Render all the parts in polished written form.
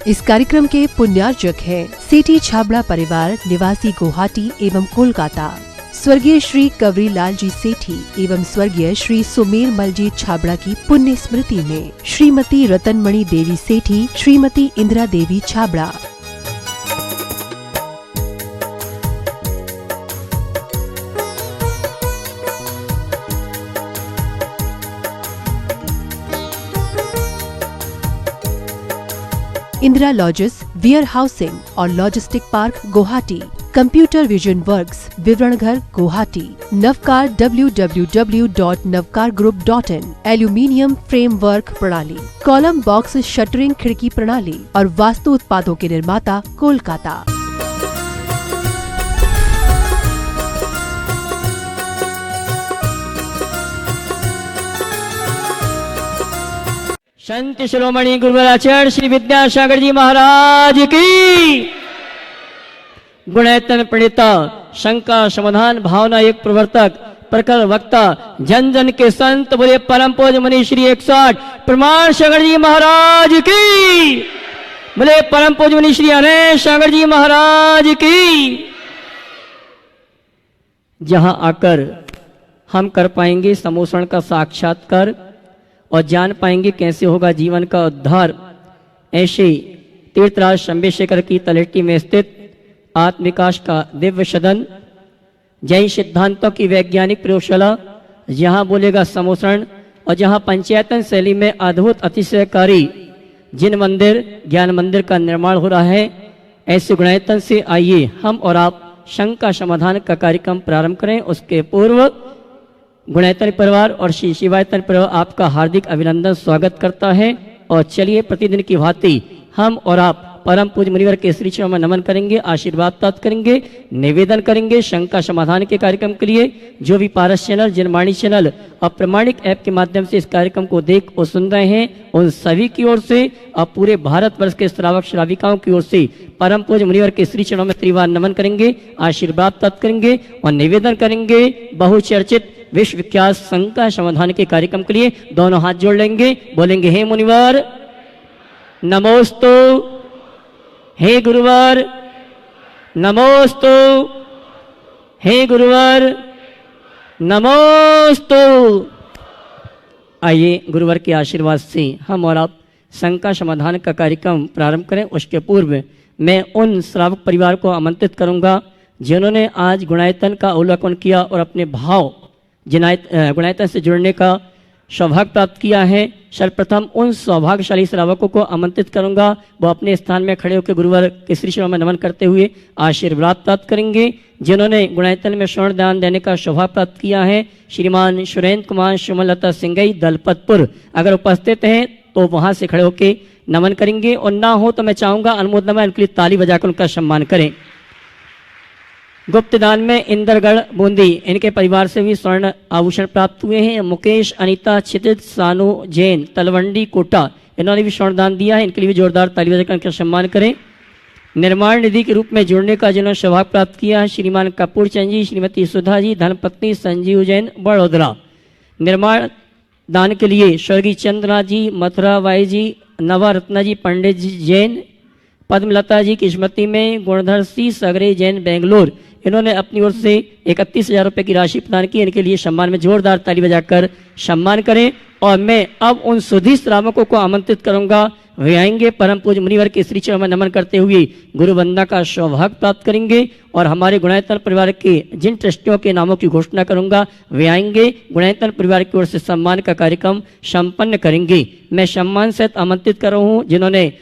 इस कार्यक्रम के पुण्यार्जक हैं सेठी छाबड़ा परिवार निवासी गुवाहाटी एवं कोलकाता, स्वर्गीय श्री कवरी लाल जी सेठी एवं स्वर्गीय श्री सुमेर मल जी छाबड़ा की पुण्य स्मृति में Shrimati Ratanmani Devi Sethi, Shrimati Indira Devi Chhabra. Indira lodges, warehousing और logistic park Guwahati, computer vision works, विवरण घर Guwahati, Navkar www.navkargroup.in, aluminium frame work प्रणाली, कॉलम बॉक्स शटरिंग खिड़की प्रणाली और वास्तु उत्पादों के निर्माता कोलकाता। संत शिरोमणि गुरुवर आचार्य श्री विद्यासागर जी महाराज की, गुणैतन प्रणेता, शंका समाधान भावना एक प्रवर्तक, प्रखर वक्ता, जन जन के संत बोले परम पूज्य मुनि श्री 108 प्रमाण सागर जी महाराज की, बोले परम पूज्य मुनि श्री अनंत सागर जी महाराज की। जहां आकर हम कर पाएंगे समोषण का साक्षात्कार और जान पाएंगे कैसे होगा जीवन का उद्धार, ऐसे तीर्थराज शंभेशेखर की तलहटी में स्थित आत्मविकास का दिव्य सदन, जैन सिद्धांतों की वैज्ञानिक प्रयोगशाला, जहां बोलेगा समोषण और जहां पंचायतन शैली में अद्भुत अतिशयकारी जिन मंदिर ज्ञान मंदिर का निर्माण हो रहा है, ऐसे गुणायतन से आइए हम और आप शंका समाधान का कार्यक्रम प्रारंभ करें। उसके पूर्व गुणायतन परिवार और श्री शिवायतन परिवार आपका हार्दिक अभिनंदन स्वागत करता है। और चलिए प्रतिदिन की भांति हम और आप परम पूज्य मुनिवर के श्री चरणों में नमन करेंगे, आशीर्वाद प्राप्त करेंगे, निवेदन करेंगे शंका समाधान के कार्यक्रम के लिए। जो भी पारस चैनल, जनवाणी चैनल और प्रमाणिक ऐप के माध्यम से इस कार्यक्रम को देख और सुन रहे हैं, उन सभी की ओर से और पूरे भारतवर्ष के श्रावक श्राविकाओं की ओर से परम पूज्य मुनिवर के श्री चरणों में त्रिवार नमन करेंगे, आशीर्वाद प्राप्त करेंगे और निवेदन करेंगे बहुचर्चित विश्व विख्यात शंका समाधान के कार्यक्रम के लिए। दोनों हाथ जोड़ लेंगे, बोलेंगे हे मुनिवर नमोस्तु, हे गुरुवर नमोस्तु, हे गुरुवर नमोस्तु। आइए गुरुवर के आशीर्वाद से हम और आप शंका समाधान का कार्यक्रम प्रारंभ करें। उसके पूर्व मैं उन श्रावक परिवार को आमंत्रित करूंगा जिन्होंने आज गुणायतन का अवलोकन किया और अपने भाव गुणायतन से जुड़ने का सौभाग्य प्राप्त किया है। सर्वप्रथम उन सौभाग्यशाली श्रावकों को आमंत्रित करूंगा, वो अपने स्थान में खड़े होकर गुरुवर के श्री चरणों में नमन करते हुए आशीर्वाद प्राप्त करेंगे। जिन्होंने गुणायतन में स्वर्ण दान देने का सौभाग्य प्राप्त किया है, श्रीमान सुरेंद्र कुमार सुमलता सिंगई दलपतपुर, अगर उपस्थित हैं तो वहां से खड़े होकर नमन करेंगे, और ना हो तो मैं चाहूंगा अनुमोदन में उनके लिए ताली बजाकर उनका सम्मान करें। गुप्त दान में इंदरगढ़ बूंदी, इनके परिवार से भी स्वर्ण आभूषण प्राप्त हुए हैं। मुकेश अनीता क्षितिज सानू जैन तलवंडी कोटा, इन्होंने भी स्वर्ण दान दिया है, इनके लिए भी जोरदार ताली बजाकर उनका सम्मान करें। निर्माण निधि के रूप में जुड़ने का जिन्होंने सौभाग्य प्राप्त किया है, श्रीमान कपूर चंद जी, श्रीमती सुधा जी, धर्मपत्नी संजीव जैन बड़ोदरा। निर्माण दान के लिए स्वर्गीय चंद्रनाथ जी, मथुरा बाई जी, नवा रत्ना जी, पंडित जी जैन, पद्मलता जी किस्मती में, गुणधर सी सगरे जैन बेंगलोर, इन्होंने अपनी ओर से 31,000 रुपये की राशि प्रदान की। इनके लिए सम्मान में जोरदार ताली बजाकर सम्मान करें। और मैं अब उन सुधी श्रावकों को आमंत्रित करूंगा, वे आएंगे परम पूज्य मुनिवर के श्री चरणों में नमन करते हुए गुरु वंदना का सौभाग्य प्राप्त करेंगे। और हमारे गुणायतन परिवार के जिन ट्रस्टियों के नामों की घोषणा करूंगा, वे आएंगे गुणायतन परिवार की ओर से सम्मान का कार्यक्रम संपन्न करेंगे। मैं सम्मान सहित आमंत्रित कर रहा हूँ जिन्होंने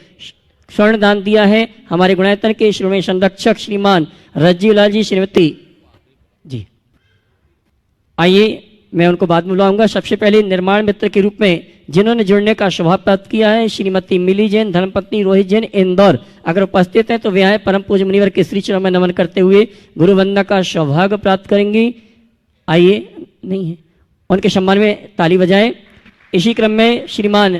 स्वर्ण दान दिया है, हमारे गुणायतन के श्रोमणी संरक्षक श्रीमान रज्जीलाल जी, श्रीमती जी। आइए मैं उनको बाद में बुलाऊंगा। सबसे पहले निर्माण मित्र के रूप में जिन्होंने जुड़ने का सौभाग्य प्राप्त किया है, श्रीमती मिली जैन, धर्मपत्नी रोहित जैन इंदौर, अगर उपस्थित हैं तो वे आए परम पूज्य मुनिवर के श्री चरणों में नमन करते हुए गुरु वंदना का सौभाग्य प्राप्त करेंगी। आइए, नहीं है, उनके सम्मान में ताली बजाएं। इसी क्रम में श्रीमान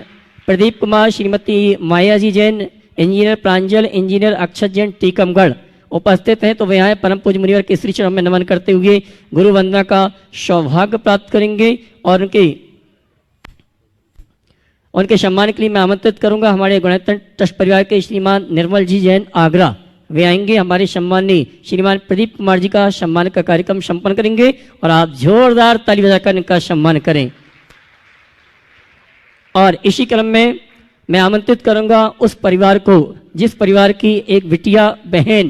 प्रदीप कुमार, श्रीमती माया जी जैन, इंजीनियर प्रांजल, इंजीनियर अक्षत जैन टीकमगढ़ उपस्थित हैं तो वे यहाँ परम पूज्य मुनिवर के श्री चरणों में नमन करते हुए गुरु वंदना का सौभाग्य प्राप्त करेंगे। और उनके उनके सम्मान के लिए मैं आमंत्रित करूंगा हमारे गुणायतन ट्रस्ट परिवार के श्रीमान निर्मल जी जैन आगरा। वे आएंगे, हमारे सम्मानी श्रीमान प्रदीप कुमार जी का सम्मान का कार्यक्रम संपन्न करेंगे और आप जोरदार ताली बजाकर इनका सम्मान करें। और इसी क्रम में मैं आमंत्रित करूंगा उस परिवार को जिस परिवार की एक बिटिया बहन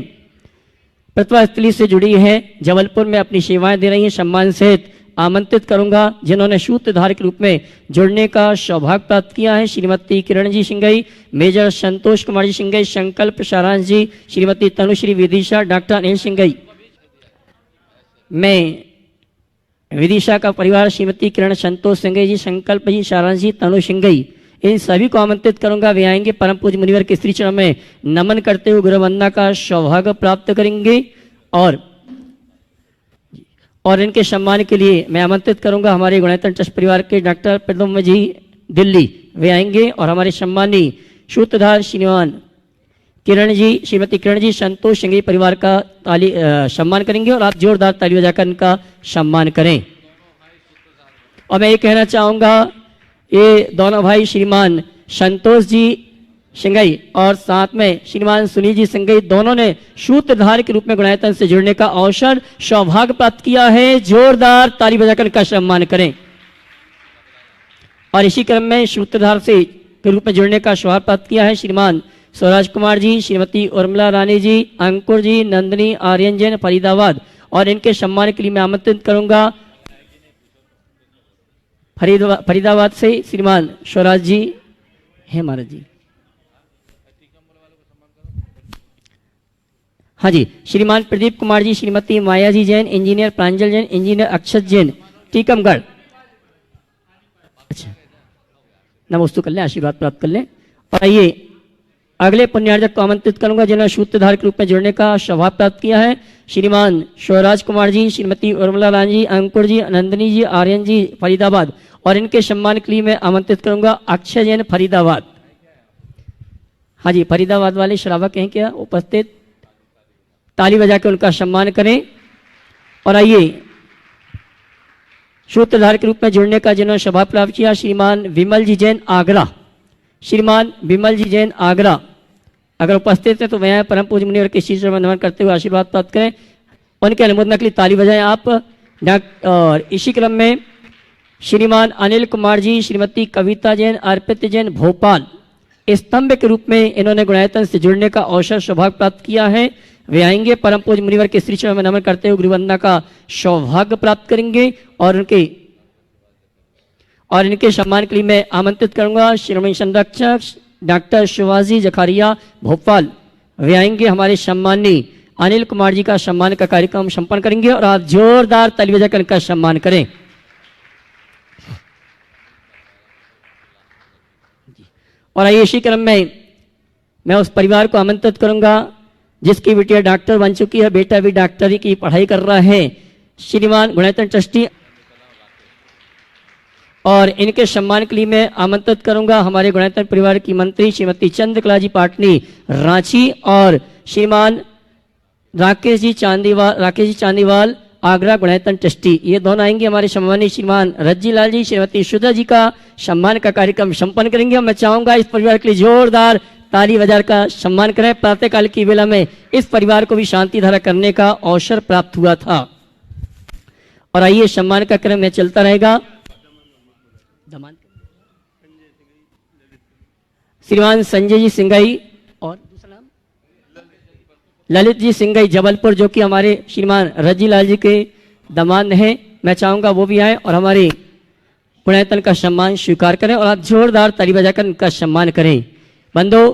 प्रतिभा स्थली से जुड़ी है, जबलपुर में अपनी सेवाएं दे रही हैं, सम्मान सहित आमंत्रित करूंगा जिन्होंने सूत्रधार के रूप में जुड़ने का सौभाग्य प्राप्त किया है। श्रीमती किरण जी सिंगई, मेजर संतोष कुमार जी सिंगई, संकल्प सारांश जी, श्रीमती तनुश्री विदिशा, डॉक्टर अनिल सिंगई। मैं विदिशा का परिवार श्रीमती किरण संतोष सिंगई जी, संकल्प जी, सारांश जी, तनु सिंगई, इन सभी को आमंत्रित करूंगा। वे आएंगे, परम पूज्य मुनिवर के श्री चरण में नमन करते हुए गुरु वंदना का सौभाग्य प्राप्त करेंगे। और इनके सम्मान के लिए मैं आमंत्रित करूंगा हमारे गुणायतन ट्रस्ट परिवार के डॉक्टर प्रद्युम्न जी दिल्ली। वे आएंगे और हमारे सम्मानी सूत्रधार श्रीमान किरण जी, श्रीमती किरण जी संतोष सिंह परिवार का सम्मान करेंगे और आप जोरदार ताली बजाकर इनका सम्मान करें। और मैं ये कहना चाहूंगा, ये दोनों भाई श्रीमान संतोष जी सिंगई और साथ में श्रीमान सुनील जी सिंगई, दोनों ने सूत्रधार के रूप में गुणायतन से जुड़ने का अवसर सौभाग्य प्राप्त किया है। जोरदार ताली बजाकर इनका सम्मान करें। और इसी क्रम में सूत्रधार से के रूप में जुड़ने का सौभाग्य प्राप्त किया है श्रीमान स्वराज कुमार जी, श्रीमती उर्मिला रानी जी, अंकुर जी, नंदिनी आर्यन जैन फरीदाबाद। और इनके सम्मान के लिए मैं आमंत्रित करूंगा फरीदाबाद से श्रीमान स्वराज जी है महाराज जी। हाँ जी, श्रीमान प्रदीप कुमार जी, श्रीमती माया जी जैन, इंजीनियर प्रांजल जैन, इंजीनियर अक्षत जैन, टीकमगढ़। अच्छा, नमोस्तु कर लें, आशीर्वाद प्राप्त कर लें। और आइए अगले पुण्यार्जक को आमंत्रित करूंगा जिन्होंने सूत्रधार के रूप में जुड़ने का सौभाग्य प्राप्त किया है। श्रीमान स्वराज कुमार जी, श्रीमती उर्मिला रानी जी, अंकुर जी, नंदिनी जी, आर्यन जी फरीदाबाद। और इनके सम्मान के लिए मैं आमंत्रित करूंगा अक्षय जैन फरीदाबाद। हाँ जी, फरीदाबाद वाले श्रावक हैं क्या उपस्थित? ताली बजा के उनका सम्मान करें। और आइए सूत्रधार के रूप में जुड़ने का जिन्होंने सौभाग्य प्राप्त किया श्रीमान विमल जी जैन आगरा। श्रीमान विमल जी जैन आगरा अगर उपस्थित है तो वह परम पूज्य मुनिवर के शीर्ष में नमन करते हुए आशीर्वाद प्राप्त करें। उनके अनुमोदन के लिए ताली बजाएं आप। और इसी क्रम में श्रीमान अनिल कुमार जी, श्रीमती कविता जैन, अर्पित जैन भोपाल, स्तंभ के रूप में इन्होंने गुणायतन से जुड़ने का अवसर सौभाग्य प्राप्त किया है। वे आएंगे, परम पूज्य मुनिवर के श्री चरण में नमन करते हुए गुरुवंदना का सौभाग्य प्राप्त करेंगे। और इनके सम्मान के लिए मैं आमंत्रित करूंगा श्रीमती संरक्षक डॉक्टर शिवाजी जखारिया भोपाल। वे आएंगे, हमारे सम्मानी अनिल कुमार जी का सम्मान का कार्यक्रम संपन्न करेंगे और आप जोरदार ताली बजाकर इनका सम्मान करें। और आइए इसी क्रम में मैं उस परिवार को आमंत्रित करूंगा जिसकी बेटिया डॉक्टर बन चुकी है, बेटा भी डॉक्टरी की पढ़ाई कर रहा है, श्रीमान गुणायतन ट्रस्टी। और इनके सम्मान के लिए मैं आमंत्रित करूंगा हमारे गुणायतन परिवार की मंत्री श्रीमती चंद्रकला जी पाटनी रांची और श्रीमान राकेश जी चांदीवाल आगरा गुणायतन ट्रस्टी। ये दोनों आएंगे, हमारे सम्मानी श्रीमान रज्जी लाल जी, श्रीमती सुधा जी का सम्मान का कार्यक्रम संपन्न करेंगे। मैं चाहूंगा इस परिवार के लिए जोरदार ताली बजाकर का सम्मान करें। प्रातःकाल की वेला में इस परिवार को भी शांति धारा करने का अवसर प्राप्त हुआ था। और आइए सम्मान का क्रम में चलता रहेगा। श्रीमान संजय जी सिंगाई और दूसरा नाम ललित जी सिंगाई जबलपुर, जो कि हमारे श्रीमान रजी लाल जी के दामाद हैं। मैं चाहूंगा वो भी आए और हमारे गुणायतन का सम्मान स्वीकार करें और आप जोरदार ताली बजाकर उनका सम्मान करें। बंधु,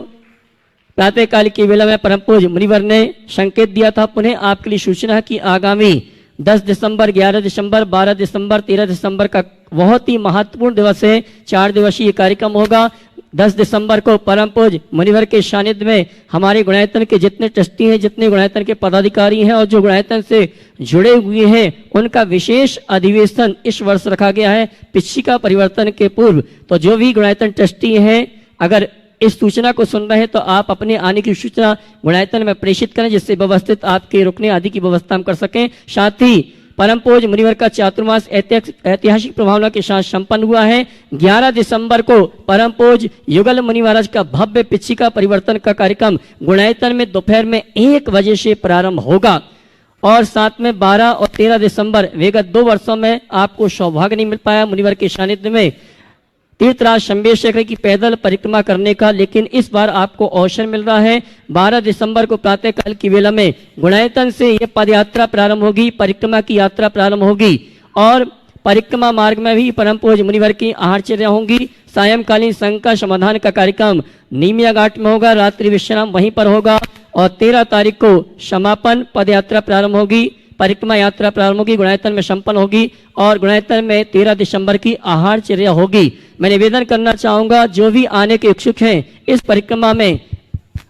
प्रातःकाल की वेला में परम पूज्य मुनिवर ने संकेत दिया था, पुनः आपके लिए सूचना की आगामी 10 दिसंबर, 11 दिसंबर, 12 दिसंबर, 13 दिसंबर का बहुत ही महत्वपूर्ण दिवस है। 4 दिवसीय कार्यक्रम होगा। 10 दिसंबर को परम पूज्य मुनिवर के सानिध्य में हमारे गुणायतन के जितने ट्रस्टी हैं, जितने गुणायतन के पदाधिकारी हैं और जो गुणायतन से जुड़े हुए हैं, उनका विशेष अधिवेशन इस वर्ष रखा गया है पिछिका परिवर्तन के पूर्व। तो जो भी गुणायतन ट्रस्टी हैं, अगर इस सूचना को सुन रहे हैं तो आप अपने आने की सूचना गुणायतन में प्रेषित करें, जिससे व्यवस्थित आपके रुकने आदि की व्यवस्था हम कर सकें। साथ ही परम पूज मुनिवर का चातुर्मास ऐतिहासिक प्रभावना के साथ संपन्न हुआ है। 11 दिसंबर को परम पूज युगल मुनि महाराज का भव्य पिछिका परिवर्तन का कार्यक्रम गुणायतन में दोपहर में 1 बजे से प्रारंभ होगा और साथ में 12 और 13 दिसंबर विगत 2 वर्षों में आपको सौभाग्य नहीं मिल पाया मुनिवर के सानिध्य में तीर्थराज शंबेश्वर की पैदल परिक्रमा करने का, लेकिन इस बार आपको अवसर मिल रहा है। 12 दिसंबर को प्रातःकाल की वेला में गुणायतन से यह पद यात्रा प्रारंभ होगी, परिक्रमा की यात्रा प्रारंभ होगी और परिक्रमा मार्ग में भी परम पूज्य मुनिवर की आहारचर्या होंगी। सायंकालीन संघ का समाधान का कार्यक्रम नीमिया घाट में होगा, रात्रि विश्राम वहीं पर होगा और 13 तारीख को समापन पद यात्रा प्रारंभ होगी, परिक्रमा यात्रा प्रारंभ होगी, गुणायतन में संपन्न होगी और गुणायतन में 13 दिसंबर की आहारचर्या होगी। मैं निवेदन करना चाहूंगा जो भी आने के इच्छुक हैं इस परिक्रमा में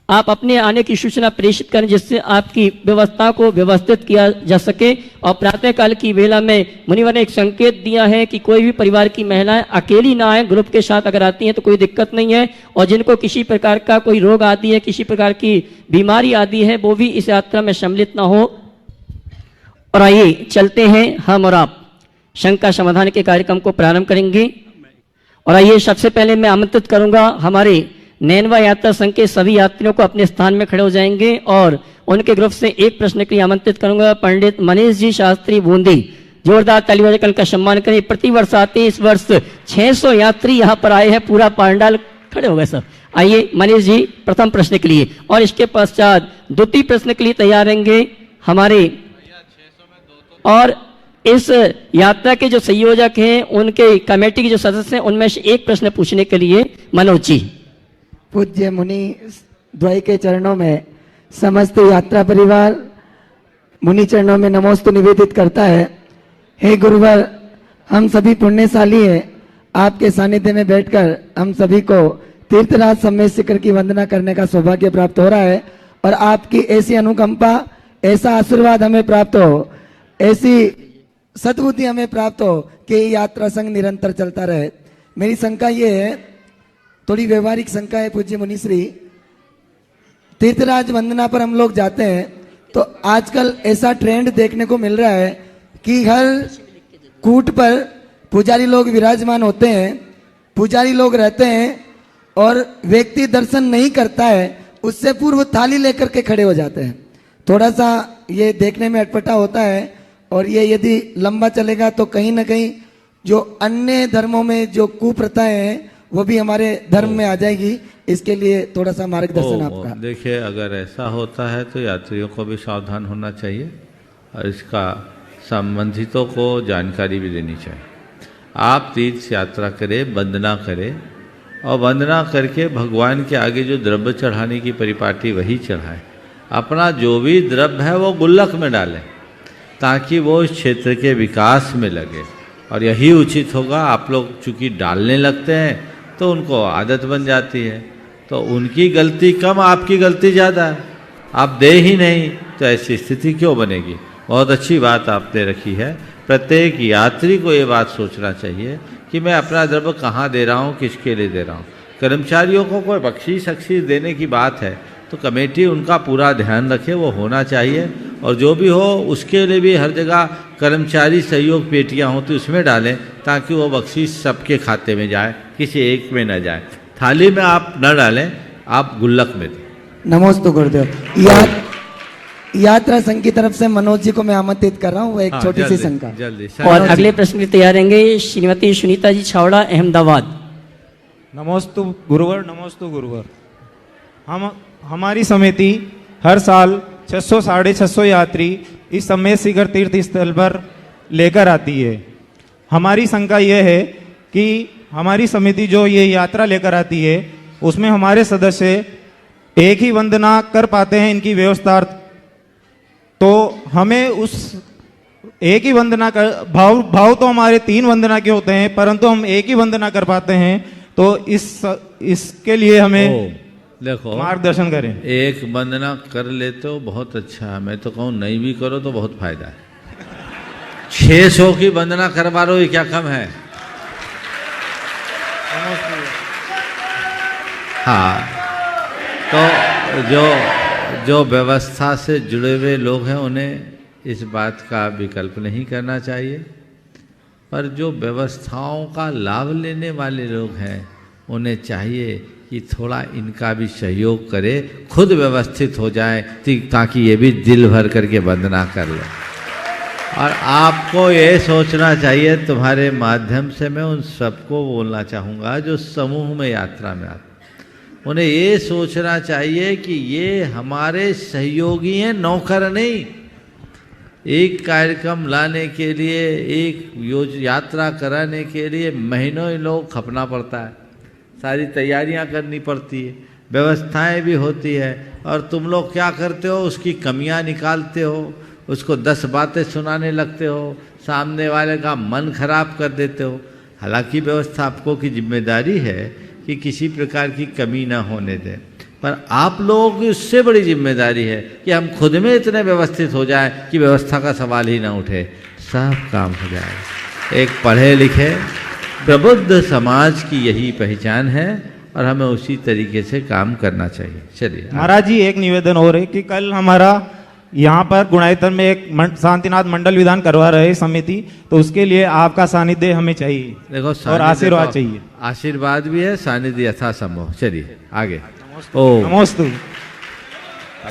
आप अपने आने की सूचना प्रेषित करें जिससे आपकी व्यवस्था को व्यवस्थित किया जा सके। और प्रातःकाल की वेला में मुनिवर ने एक संकेत दिया है कि कोई भी परिवार की महिलाएं अकेली ना आए, ग्रुप के साथ अगर आती हैं तो कोई दिक्कत नहीं है और जिनको किसी प्रकार का कोई रोग आदि है, किसी प्रकार की बीमारी आदि है, वो भी इस यात्रा में सम्मिलित ना हो। और आइए चलते हैं हम और आप शंका समाधान के कार्यक्रम को प्रारंभ करेंगे। और आइए सबसे पहले मैं आमंत्रित करूंगा हमारे नैनवा यात्रा संघ के सभी यात्रियों को अपने स्थान में खड़े हो जाएंगे और उनके ग्रुप से एक प्रश्न के लिए आमंत्रित करूंगा पंडित मनीष जी शास्त्री बूंदी। जोरदार ताली बजाकर उनका सम्मान करें। प्रति वर्ष आते हैं, इस वर्ष 600 यात्री यहाँ पर आए हैं, पूरा पांडाल खड़े हो गए सब। आइए मनीष जी प्रथम प्रश्न के लिए और इसके पश्चात द्वितीय प्रश्न के लिए तैयार रहेंगे हमारे और इस यात्रा के जो संयोजक हैं उनके कमेटी के जो सदस्य हैं उनमें से एक प्रश्न पूछने के लिए मनोज जी। पूज्य मुनि द्वय के चरणों में समस्त यात्रा परिवार मुनि चरणों में नमोस्तु निवेदित करता है। हे गुरुवर, हम सभी पुण्यशाली हैं, आपके सानिध्य में बैठकर हम सभी को तीर्थराज शंबेश्वर की वंदना करने का सौभाग्य प्राप्त हो रहा है और आपकी ऐसी अनुकंपा, ऐसा आशीर्वाद हमें प्राप्त हो, ऐसी सद्बुद्धि हमें प्राप्त हो कि यात्रा संघ निरंतर चलता रहे। मेरी शंका ये है, थोड़ी व्यवहारिक शंका है पूज्य मुनिश्री। तीर्थराज वंदना पर हम लोग जाते हैं तो आजकल ऐसा ट्रेंड देखने को मिल रहा है कि हर कूट पर पुजारी लोग विराजमान होते हैं, पुजारी लोग रहते हैं और व्यक्ति दर्शन नहीं करता है उससे पूर्व थाली लेकर के खड़े हो जाते हैं। थोड़ा सा ये देखने में अटपटा होता है और ये यदि लंबा चलेगा तो कहीं ना कहीं जो अन्य धर्मों में जो कुप्रथाएं हैं वो भी हमारे धर्म में आ जाएगी। इसके लिए थोड़ा सा मार्गदर्शन आपका। देखिए, अगर ऐसा होता है तो यात्रियों को भी सावधान होना चाहिए और इसका संबंधितों को जानकारी भी देनी चाहिए। आप तीर्थ यात्रा करें, वंदना करें और वंदना करके भगवान के आगे जो द्रव्य चढ़ाने की परिपाटी वही चढ़ाएं। अपना जो भी द्रव्य है वो गुल्लक में डालें ताकि वो इस क्षेत्र के विकास में लगे और यही उचित होगा। आप लोग चूँकि डालने लगते हैं तो उनको आदत बन जाती है, तो उनकी गलती कम, आपकी गलती ज़्यादा है। आप दे ही नहीं तो ऐसी स्थिति क्यों बनेगी। बहुत अच्छी बात आपने रखी है। प्रत्येक यात्री को ये बात सोचना चाहिए कि मैं अपना द्रव्य कहाँ दे रहा हूँ, किसके लिए दे रहा हूँ। कर्मचारियों को कोई बख्शीश देने की बात है तो कमेटी उनका पूरा ध्यान रखे, वो होना चाहिए। और जो भी हो उसके लिए भी हर जगह कर्मचारी सहयोग पेटियां होती उसमें डालें ताकि वो बख्शीश सबके खाते में जाए, किसी एक में न जाए। थाली में आप न डालें, आप गुल्लक में दें। नमोस्तु गुरुदेव। यात्रा संघ की तरफ से मनोज जी को मैं आमंत्रित कर रहा हूँ, वो एक छोटी सी शंका। जल्दी और अगले प्रश्न के लिए तैयार रहेंगे श्रीमती सुनीता जी छावड़ा, अहमदाबाद। नमोस्तु गुरुवर, नमोस्तु गुरुवर। हमारी समिति हर साल 600 साढ़े 600 यात्री इस शंबेश्वर तीर्थ स्थल पर लेकर आती है। हमारी शंका यह है कि हमारी समिति जो ये यात्रा लेकर आती है उसमें हमारे सदस्य एक ही वंदना कर पाते हैं इनकी व्यवस्था, तो हमें उस एक ही वंदना कर भाव तो हमारे 3 वंदना के होते हैं परंतु हम एक ही वंदना कर पाते हैं, तो इसके लिए हमें देखो मार्गदर्शन करें। एक वंदना कर लेते हो बहुत अच्छा है, मैं तो कहूँ नहीं भी करो तो बहुत फायदा है। 600 की वंदना करवा लो, ये क्या कम है। हाँ, तो जो व्यवस्था से जुड़े हुए लोग हैं उन्हें इस बात का विकल्प नहीं करना चाहिए। पर जो व्यवस्थाओं का लाभ लेने वाले लोग हैं उन्हें चाहिए कि थोड़ा इनका भी सहयोग करे, खुद व्यवस्थित हो जाए ताकि ये भी दिल भर करके वंदना कर ले। और आपको ये सोचना चाहिए, तुम्हारे माध्यम से मैं उन सबको बोलना चाहूँगा जो समूह में यात्रा में आते, उन्हें ये सोचना चाहिए कि ये हमारे सहयोगी हैं, नौकर नहीं। एक कार्यक्रम लाने के लिए, एक यात्रा कराने के लिए महीनों लोग खपना पड़ता है, सारी तैयारियां करनी पड़ती है, व्यवस्थाएं भी होती है, और तुम लोग क्या करते हो, उसकी कमियां निकालते हो, उसको 10 बातें सुनाने लगते हो, सामने वाले का मन खराब कर देते हो। हालांकि व्यवस्थापकों की जिम्मेदारी है कि किसी प्रकार की कमी ना होने दें, पर आप लोगों की उससे बड़ी जिम्मेदारी है कि हम खुद में इतने व्यवस्थित हो जाएं कि व्यवस्था का सवाल ही ना उठे, सब काम हो जाए। एक पढ़े लिखे प्रबुद्ध समाज की यही पहचान है और हमें उसी तरीके से काम करना चाहिए। चलिए महाराज जी, एक निवेदन और है कि कल हमारा यहाँ पर गुणायतन में एक शांतिनाथ मंडल विधान करवा रहे समिति, तो उसके लिए आपका सानिध्य हमें चाहिए। देखो, और आशीर्वाद चाहिए। आशीर्वाद भी है, सानिध्य यथासंभव। चलिए आगे। नमोस्तु।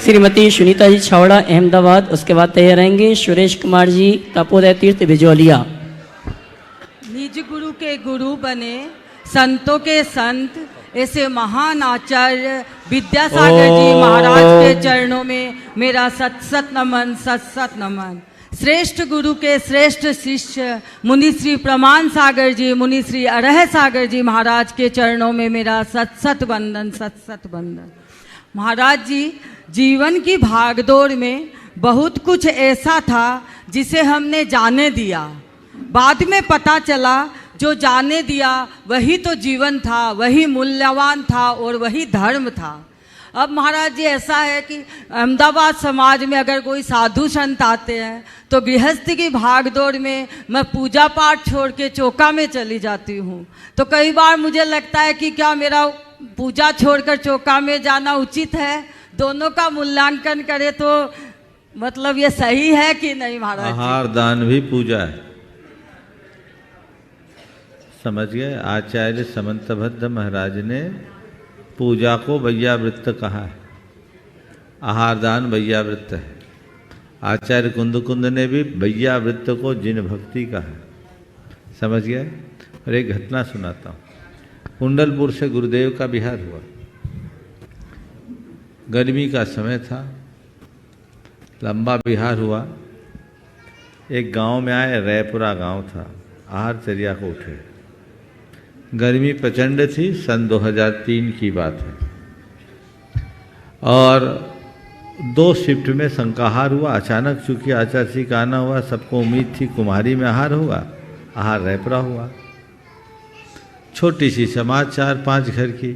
श्रीमती सुनीता जी छावड़ा अहमदाबाद, उसके बाद तैयार रहेंगे सुरेश कुमार जी तपोदय तीर्थ बिजोलिया। निज गुरु के गुरु बने, संतों के संत, ऐसे महान आचार्य विद्यासागर जी महाराज के चरणों में मेरा सत सत नमन, सत सत नमन। श्रेष्ठ गुरु के श्रेष्ठ शिष्य मुनि श्री प्रमाण सागर जी, मुनि श्री अरह सागर जी महाराज के चरणों में मेरा सत सत वंदन, सत सत वंदन। महाराज जी, जीवन की भागदौड़ में बहुत कुछ ऐसा था जिसे हमने जाने दिया, बाद में पता चला जो जाने दिया वही तो जीवन था, वही मूल्यवान था और वही धर्म था। अब महाराज जी ऐसा है कि अहमदाबाद समाज में अगर कोई साधु संत आते हैं तो गृहस्थी की भागदौड़ में मैं पूजा पाठ छोड़ के चौका में चली जाती हूँ। तो कई बार मुझे लगता है कि क्या मेरा पूजा छोड़कर चौका में जाना उचित है? दोनों का मूल्यांकन करें तो मतलब ये सही है कि नहीं महाराज जी? आहार दान भी पूजा है, समझ गए। आचार्य समंतभद्र महाराज ने पूजा को वैयावृत्त कहा है, आहार दान वैयावृत्त है। आचार्य कुंद ने भी वैयावृत्त को जिन भक्ति कहा है, समझ गए। और एक घटना सुनाता हूँ। कुंडलपुर से गुरुदेव का बिहार हुआ, गर्मी का समय था, लंबा बिहार हुआ। एक गांव में आए, रैपुरा गांव था, आहार चर्या को उठे। गर्मी प्रचंड थी, सन 2003 की बात है, और 2 शिफ्ट में संकाहार हुआ। अचानक चूंकि आचार्य का आना हुआ, सबको उम्मीद थी कुम्हारी में आहार होगा, आहार रैपरा हुआ। छोटी सी समाज, 4-5 घर की,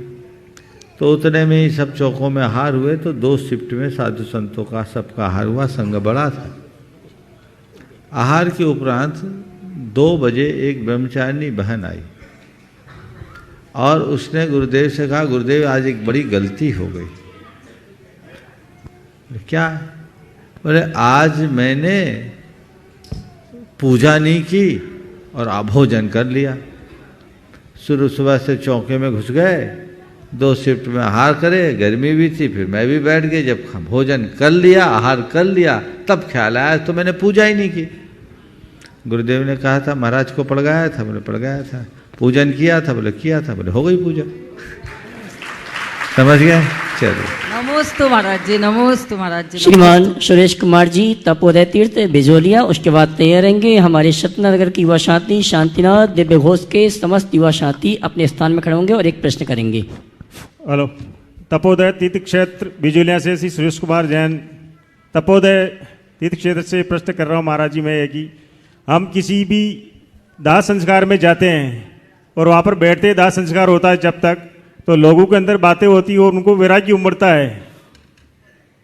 तो उतने में ही सब चौकों में आहार हुए। तो 2 शिफ्ट में साधु संतों का सबका आहार हुआ, संग बड़ा था। आहार के उपरांत 2 बजे एक ब्रह्मचारिणी बहन आई और उसने गुरुदेव से कहा, गुरुदेव आज एक बड़ी गलती हो गई। क्या? बोले आज मैंने पूजा नहीं की और अभोजन कर लिया। शुरू सुबह से चौके में घुस गए, 2 शिफ्ट में आहार करे, गर्मी भी थी, फिर मैं भी बैठ गई। जब भोजन कर लिया, आहार कर लिया, तब ख्याल आया तो मैंने पूजा ही नहीं की। गुरुदेव ने कहा था महाराज को पड़ गया था? बोले पड़ गया था। पूजन किया था? बोले किया था। बोले हो गई पूजा। समझ गए? चलो नमोस्तु महाराज जी, नमोस्तु महाराज जी। श्रीमान सुरेश कुमार जी तपोदय तीर्थ बिजोलिया, उसके बाद तैयार रहेंगे हमारे सत्यनगर की युवा साथी शांतिनाथ दिव्य घोष के समस्त युवा साथी अपने स्थान में खड़े होंगे और एक प्रश्न करेंगे। हेलो, तपोदय तीर्थ क्षेत्र बिजोलिया से श्री सुरेश कुमार जैन तपोदय तीर्थ क्षेत्र से प्रश्न कर रहा हूँ महाराज जी। मैं है कि हम किसी भी दाह संस्कार में जाते हैं और वहाँ पर बैठते दाह संस्कार होता है, जब तक तो लोगों के अंदर बातें होती है और उनको वैराग्य उमड़ता है।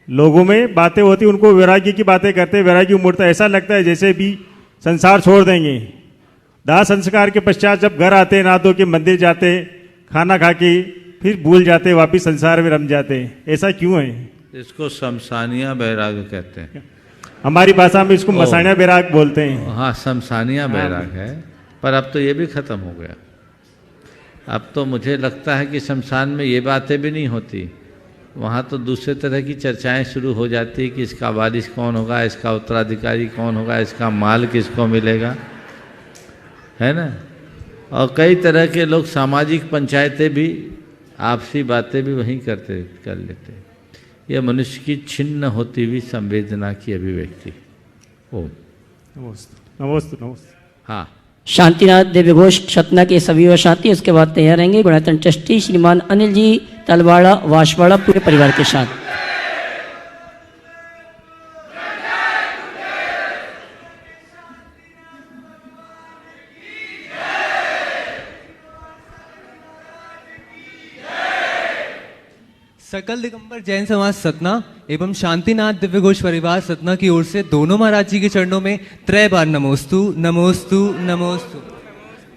लोगों में बातें होती, उनको वैराग्य की बातें करते, वैराग्य उमड़ता है। ऐसा लगता है जैसे भी संसार छोड़ देंगे। दाह संस्कार के पश्चात जब घर आते, नहा धो के मंदिर जाते, खाना खा के फिर भूल जाते, वापिस संसार में रम जाते। ऐसा क्यों है? इसको शमशानिया वैराग्य कहते हैं। हमारी भाषा में इसको मसाणिया बैराग बोलते हैं। हाँ, शमशानिया बैराग है, पर अब तो ये भी ख़त्म हो गया। अब तो मुझे लगता है कि शमशान में ये बातें भी नहीं होती, वहाँ तो दूसरे तरह की चर्चाएं शुरू हो जाती कि इसका वारिस कौन होगा, इसका उत्तराधिकारी कौन होगा, इसका माल किसको मिलेगा, है ना। और कई तरह के लोग सामाजिक पंचायतें भी, आपसी बातें भी वहीं कर लेते। यह मनुष्य की छिन्न होती हुई संवेदना की अभिव्यक्ति। ओम नमोस्तु नमोस्तु नमोस्तु। हाँ, शांतिनाथ दिव्य घोष सतना के सभी व शांति उसके बाद तैयार रहेंगे गुणातन ट्रस्टी श्रीमान अनिल जी तलवाड़ा वाशवाड़ा पूरे परिवार के साथ। सकल दिगंबर जैन समाज सतना एवं शांतिनाथ दिव्य घोष परिवार सतना की ओर से दोनों महाराज जी के चरणों में 3 बार नमोस्तु नमोस्तु नमोस्तु।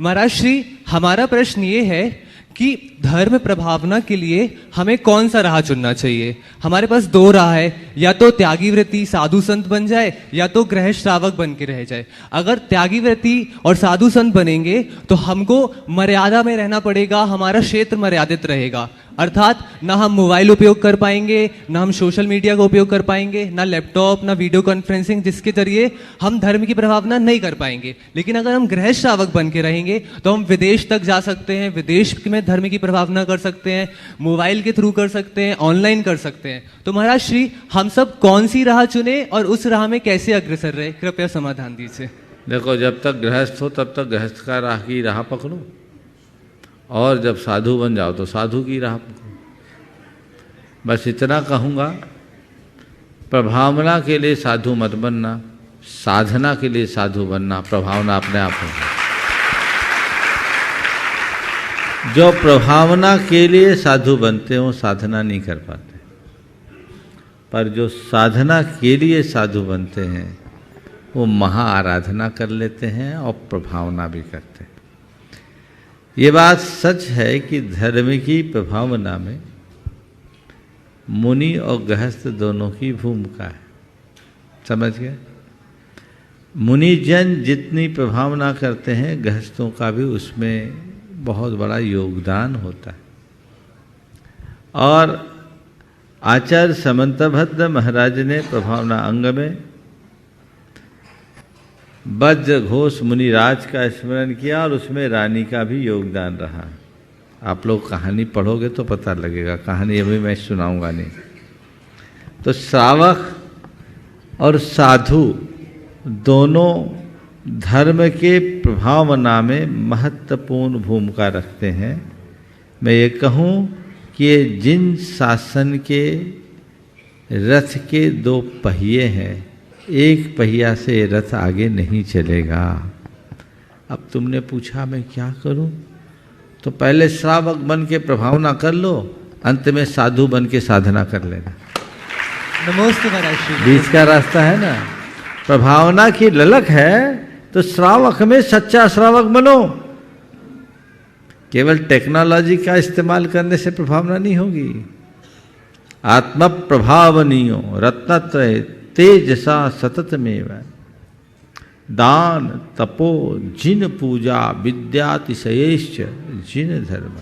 महाराज श्री, हमारा प्रश्न ये है कि धर्म प्रभावना के लिए हमें कौन सा राह चुनना चाहिए। हमारे पास 2 राह है, या तो त्यागी व्रती साधु संत बन जाए या तो गृह श्रावक बन के रह जाए। अगर त्यागी व्रती और साधु संत बनेंगे तो हमको मर्यादा में रहना पड़ेगा, हमारा क्षेत्र मर्यादित रहेगा, अर्थात ना हम मोबाइल उपयोग कर पाएंगे, ना हम सोशल मीडिया का उपयोग कर पाएंगे, ना लैपटॉप, ना वीडियो कॉन्फ्रेंसिंग, जिसके जरिए हम धर्म की प्रभावना नहीं कर पाएंगे। लेकिन अगर हम गृह श्रावक बन के रहेंगे तो हम विदेश तक जा सकते हैं, विदेश में धर्म की प्रभावना कर सकते हैं, मोबाइल के थ्रू कर सकते हैं, ऑनलाइन कर सकते हैं। तो महाराज श्री, हम सब कौन सी राह चुने और उस राह में कैसे अग्रसर रहे, कृपया समाधान दीजिए। देखो, जब तक गृहस्थ हो तब तक गृहस्थ का राह पकड़ो, और जब साधु बन जाओ तो साधु की राह पकड़ो। बस इतना कहूँगा, प्रभावना के लिए साधु मत बनना, साधना के लिए साधु बनना, प्रभावना अपने आप होगी। जो प्रभावना के लिए साधु बनते हैं वो साधना नहीं कर पाते, पर जो साधना के लिए साधु बनते हैं वो महा आराधना कर लेते हैं और प्रभावना भी करते हैं। ये बात सच है कि धर्म की प्रभावना में मुनि और गृहस्थ दोनों की भूमिका है, समझ गए। मुनिजन जितनी प्रभावना करते हैं, गृहस्थों का भी उसमें बहुत बड़ा योगदान होता है। और आचार्य समंतभद्र महाराज ने प्रभावना अंग में वज्र घोष मुनिराज का स्मरण किया और उसमें रानी का भी योगदान रहा। आप लोग कहानी पढ़ोगे तो पता लगेगा, कहानी अभी मैं सुनाऊंगा नहीं। तो श्रावक और साधु दोनों धर्म के प्रभावना में महत्वपूर्ण भूमिका रखते हैं। मैं ये कहूँ कि ये जिन शासन के रथ के 2 पहिए हैं, एक पहिया से रथ आगे नहीं चलेगा। अब तुमने पूछा मैं क्या करूं, तो पहले श्रावक बन के प्रभावना कर लो, अंत में साधु बन के साधना कर लेना। नमोस्तु महाराज श्री। बीच का रास्ता है ना, प्रभावना की ललक है तो श्रावक में सच्चा श्रावक बनो। केवल टेक्नोलॉजी का इस्तेमाल करने से प्रभावना नहीं होगी। आत्म प्रभावनीयो रत्नत्रय तेजसा सततमेव दान तपो जिन पूजा विद्यातिशयेश्च जिन धर्म।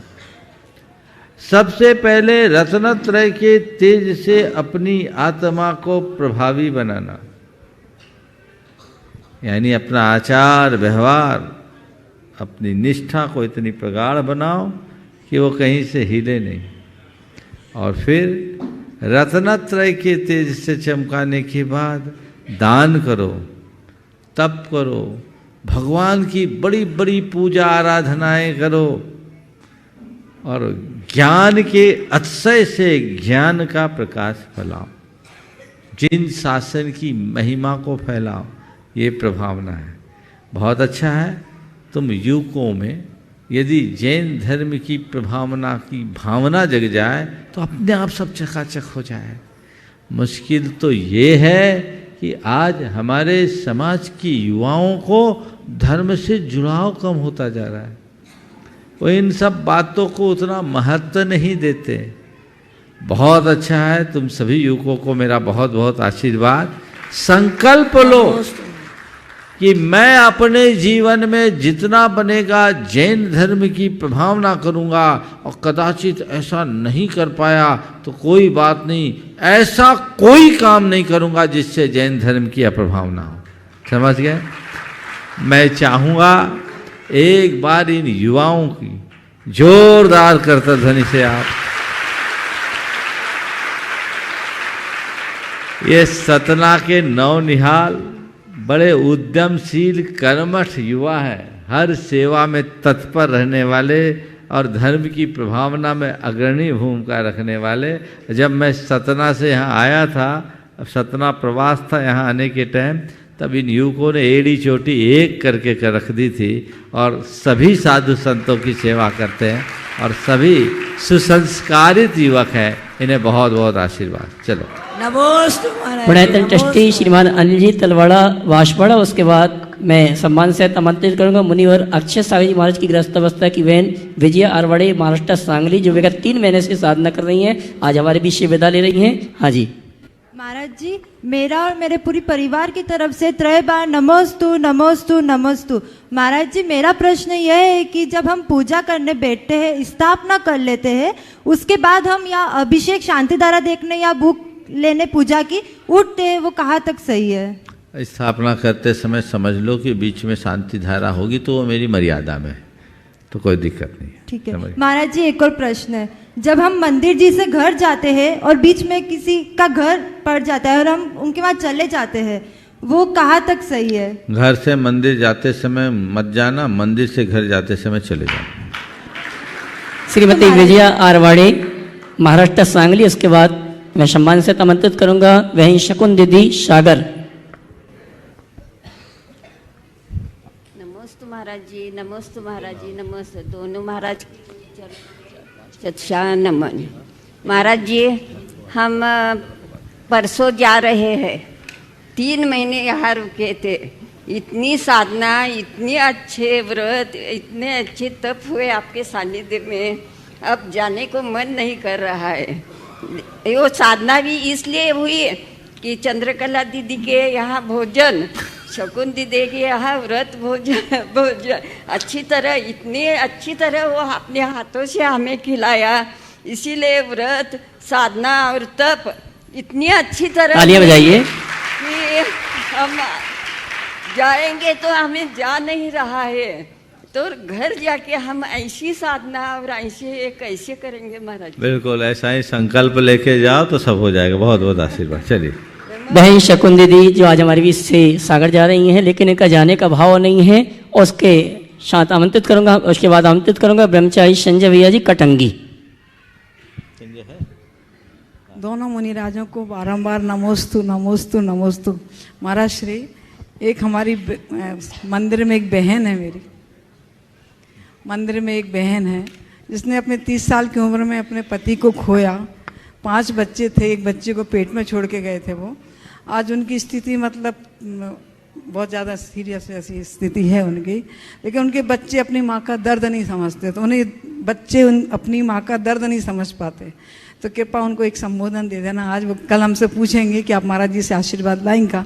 सबसे पहले रत्नत्रय के तेज से अपनी आत्मा को प्रभावी बनाना, यानी अपना आचार व्यवहार, अपनी निष्ठा को इतनी प्रगाढ़ बनाओ कि वो कहीं से हिले नहीं। और फिर रत्नत्रय के तेज से चमकाने के बाद दान करो, तप करो, भगवान की बड़ी बड़ी पूजा आराधनाएं करो, और ज्ञान के अतिशय से ज्ञान का प्रकाश फैलाओ, जिन शासन की महिमा को फैलाओ। ये प्रभावना है। बहुत अच्छा है, तुम युवकों में यदि जैन धर्म की प्रभावना की भावना जग जाए तो अपने आप सब चकाचक हो जाए। मुश्किल तो ये है कि आज हमारे समाज की युवाओं को धर्म से जुड़ाव कम होता जा रहा है। वो इन सब बातों को उतना महत्व नहीं देते। बहुत अच्छा है, तुम सभी युवकों को मेरा बहुत बहुत आशीर्वाद संकल्प लो कि मैं अपने जीवन में जितना बनेगा जैन धर्म की प्रभावना करूंगा, और कदाचित ऐसा नहीं कर पाया तो कोई बात नहीं, ऐसा कोई काम नहीं करूंगा जिससे जैन धर्म की अप्रभावना हो। समझ गए? मैं चाहूंगा एक बार इन युवाओं की जोरदार करतल ध्वनि से आप, ये सतना के नवनिहाल बड़े उद्यमशील कर्मठ युवा है, हर सेवा में तत्पर रहने वाले और धर्म की प्रभावना में अग्रणी भूमिका रखने वाले। जब मैं सतना से यहाँ आया था, अब सतना प्रवास था, यहाँ आने के टाइम तब इन युवकों ने एड़ी चोटी एक करके कर रख दी थी, और सभी साधु संतों की सेवा करते हैं और सभी सुसंस्कारित युवक हैं। इन्हें बहुत बहुत आशीर्वाद। चलो नमोस्तु पुण्यायतन ट्रस्टी श्रीमान अनिल जी तलवाड़ा वाशवाड़ा। उसके बाद मैं सम्मान से आमंत्रित करूंगा मुनिवर अक्षय सागर जी महाराज की गृहस्थ अवस्था की बहन विजया आरवाड़े महाराष्ट्र सांगली, जो विगत 3 महीने से साधना कर रही हैं, आज हमारे बीच से विदा ले रही हैं। हाँ जी महाराज जी, मेरा और मेरे पूरी परिवार की तरफ से 3 बार नमोस्तु नमोस्तु नमोस्तु। महाराज जी, मेरा प्रश्न यह है कि जब हम पूजा करने बैठते हैं, स्थापना कर लेते हैं, उसके बाद हम या अभिषेक शांति धारा देखने या भूख लेने पूजा की उठते हैं, वो कहाँ तक सही है? स्थापना करते समय समझ लो कि बीच में शांति धारा होगी तो वो मेरी मर्यादा में, तो कोई दिक्कत नहीं है। ठीक है महाराज जी, एक और प्रश्न है। जब हम मंदिर जी से घर जाते हैं और बीच में किसी का घर पड़ जाता है और हम उनके वहाँ चले जाते हैं, वो कहाँ तक सही है? घर से मंदिर जाते समय मत जाना, मंदिर से घर जाते समय चले जाना। श्रीमती विजया आरवाड़े महाराष्ट्र सांगली। उसके बाद मैं सम्मान से आमंत्रित करूंगा वहीं शकुन दीदी सागर। नमोस्तु महाराज जी, नमोस्तु महाराज जी, नमोस्तु दोनों महाराज सत्साह नमन। महाराज जी, हम परसों जा रहे हैं, 3 महीने यहाँ रुके थे। इतनी साधना, इतने अच्छे व्रत, इतने अच्छे तप हुए आपके सानिध्य में, अब जाने को मन नहीं कर रहा है। वो साधना भी इसलिए हुई कि चंद्रकला दीदी के यहाँ भोजन, शकुन दीदी के यहाँ व्रत भोजन अच्छी तरह, इतनी अच्छी तरह वो अपने हाथों से हमें खिलाया, इसीलिए व्रत साधना और तप इतनी अच्छी तरह तालियां बजाइए कि हम जाएंगे तो हमें जा नहीं रहा है, तो घर जाके हम ऐसी साधना और ऐसे कैसे करेंगे महाराज? बिल्कुल ऐसा ही संकल्प लेके जाओ तो सब हो जाएगा। बहुत बहुत आशीर्वाद। चलिए बहन शकुन दीदी जो आज हमारे बीच से सागर जा रही हैं, लेकिन इनका जाने का भाव नहीं है, उसके साथ आमंत्रित करूंगा। उसके बाद आमंत्रित करूंगा ब्रह्मचारी संजय भैया जी कटंगी। दोनों मुनिराजों को बारंबार नमोस्तु नमोस्तु नमोस्तु। महाराज श्री, एक हमारी मंदिर में एक बहन है, मेरी मंदिर में एक बहन है जिसने अपने 30 साल की उम्र में अपने पति को खोया। 5 बच्चे थे, एक बच्चे को पेट में छोड़ के गए थे वो। आज उनकी स्थिति मतलब बहुत ज़्यादा सीरियस ऐसी स्थिति है उनकी, लेकिन उनके बच्चे अपनी माँ का दर्द नहीं समझते, तो उन्हें बच्चे अपनी माँ का दर्द नहीं समझ पाते। तो कृपा उनको एक संबोधन दे देना। आज वो कल हमसे पूछेंगे कि आप महाराज जी से आशीर्वाद लाएंगे।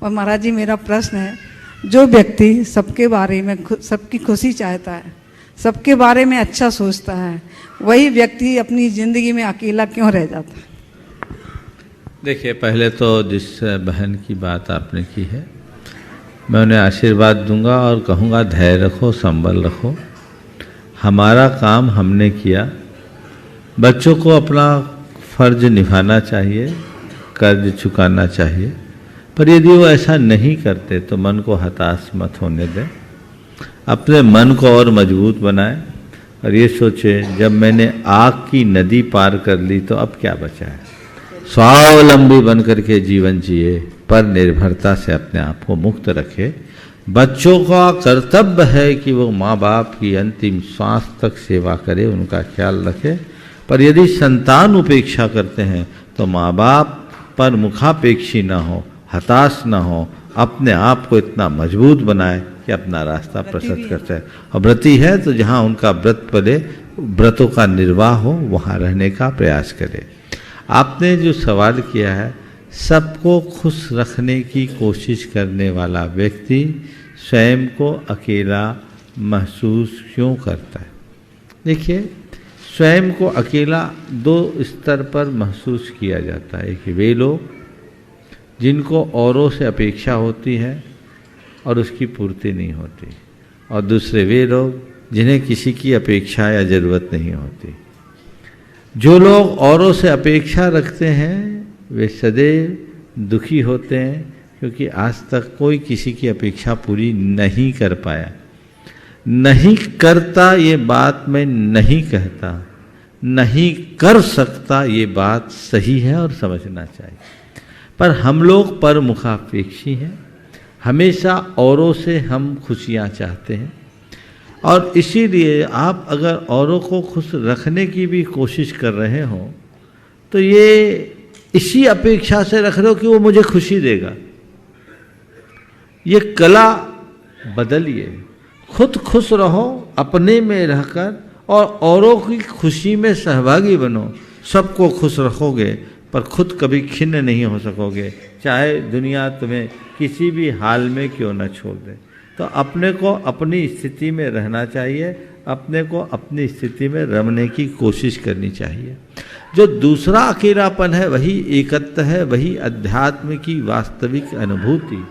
और महाराज जी, मेरा प्रश्न है, जो व्यक्ति सबके बारे में सबकी खुशी चाहता है, सबके बारे में अच्छा सोचता है, वही व्यक्ति अपनी ज़िंदगी में अकेला क्यों रह जाता है? देखिए, पहले तो जिस बहन की बात आपने की है, मैं उन्हें आशीर्वाद दूंगा और कहूँगा धैर्य रखो, संबल रखो। हमारा काम हमने किया, बच्चों को अपना फर्ज निभाना चाहिए, कर्ज चुकाना चाहिए, पर यदि वो ऐसा नहीं करते तो मन को हताश मत होने दें। अपने मन को और मजबूत बनाएं और ये सोचें, जब मैंने आग की नदी पार कर ली तो अब क्या बचा है। स्वावलंबी बन करके जीवन जिए, पर निर्भरता से अपने आप को मुक्त रखे। बच्चों का कर्तव्य है कि वो माँ बाप की अंतिम श्वास तक सेवा करे, उनका ख्याल रखे। पर यदि संतान उपेक्षा करते हैं तो माँ बाप पर मुखापेक्षी न हो, हताश न हो, अपने आप को इतना मजबूत बनाए कि अपना रास्ता प्रशस्त कर सके। और व्रती है तो जहाँ उनका व्रत पड़े, व्रतों का निर्वाह हो, वहाँ रहने का प्रयास करे। आपने जो सवाल किया है, सबको खुश रखने की कोशिश करने वाला व्यक्ति स्वयं को अकेला महसूस क्यों करता है? देखिए, स्वयं को अकेला दो स्तर पर महसूस किया जाता है कि वे लोग जिनको औरों से अपेक्षा होती है और उसकी पूर्ति नहीं होती, और दूसरे वे लोग जिन्हें किसी की अपेक्षा या ज़रूरत नहीं होती। जो लोग औरों से अपेक्षा रखते हैं वे सदैव दुखी होते हैं, क्योंकि आज तक कोई किसी की अपेक्षा पूरी नहीं कर पाया। नहीं करता ये बात मैं नहीं कहता, नहीं कर सकता ये बात सही है और समझना चाहिए, पर हम लोग परमुखापेक्षी हैं। हमेशा औरों से हम खुशियाँ चाहते हैं, और इसीलिए आप अगर औरों को खुश रखने की भी कोशिश कर रहे हो तो ये इसी अपेक्षा से रख रहे हो कि वो मुझे खुशी देगा। ये कला बदलिए, खुद खुश रहो अपने में रहकर और औरों की खुशी में सहभागी बनो। सबको खुश रखोगे पर खुद कभी खिन्न नहीं हो सकोगे, चाहे दुनिया तुम्हें किसी भी हाल में क्यों न छोड़ दे। तो अपने को अपनी स्थिति में रहना चाहिए, अपने को अपनी स्थिति में रमने की कोशिश करनी चाहिए। जो दूसरा अकेलापन है वही एकत्व है, वही अध्यात्म की वास्तविक अनुभूति,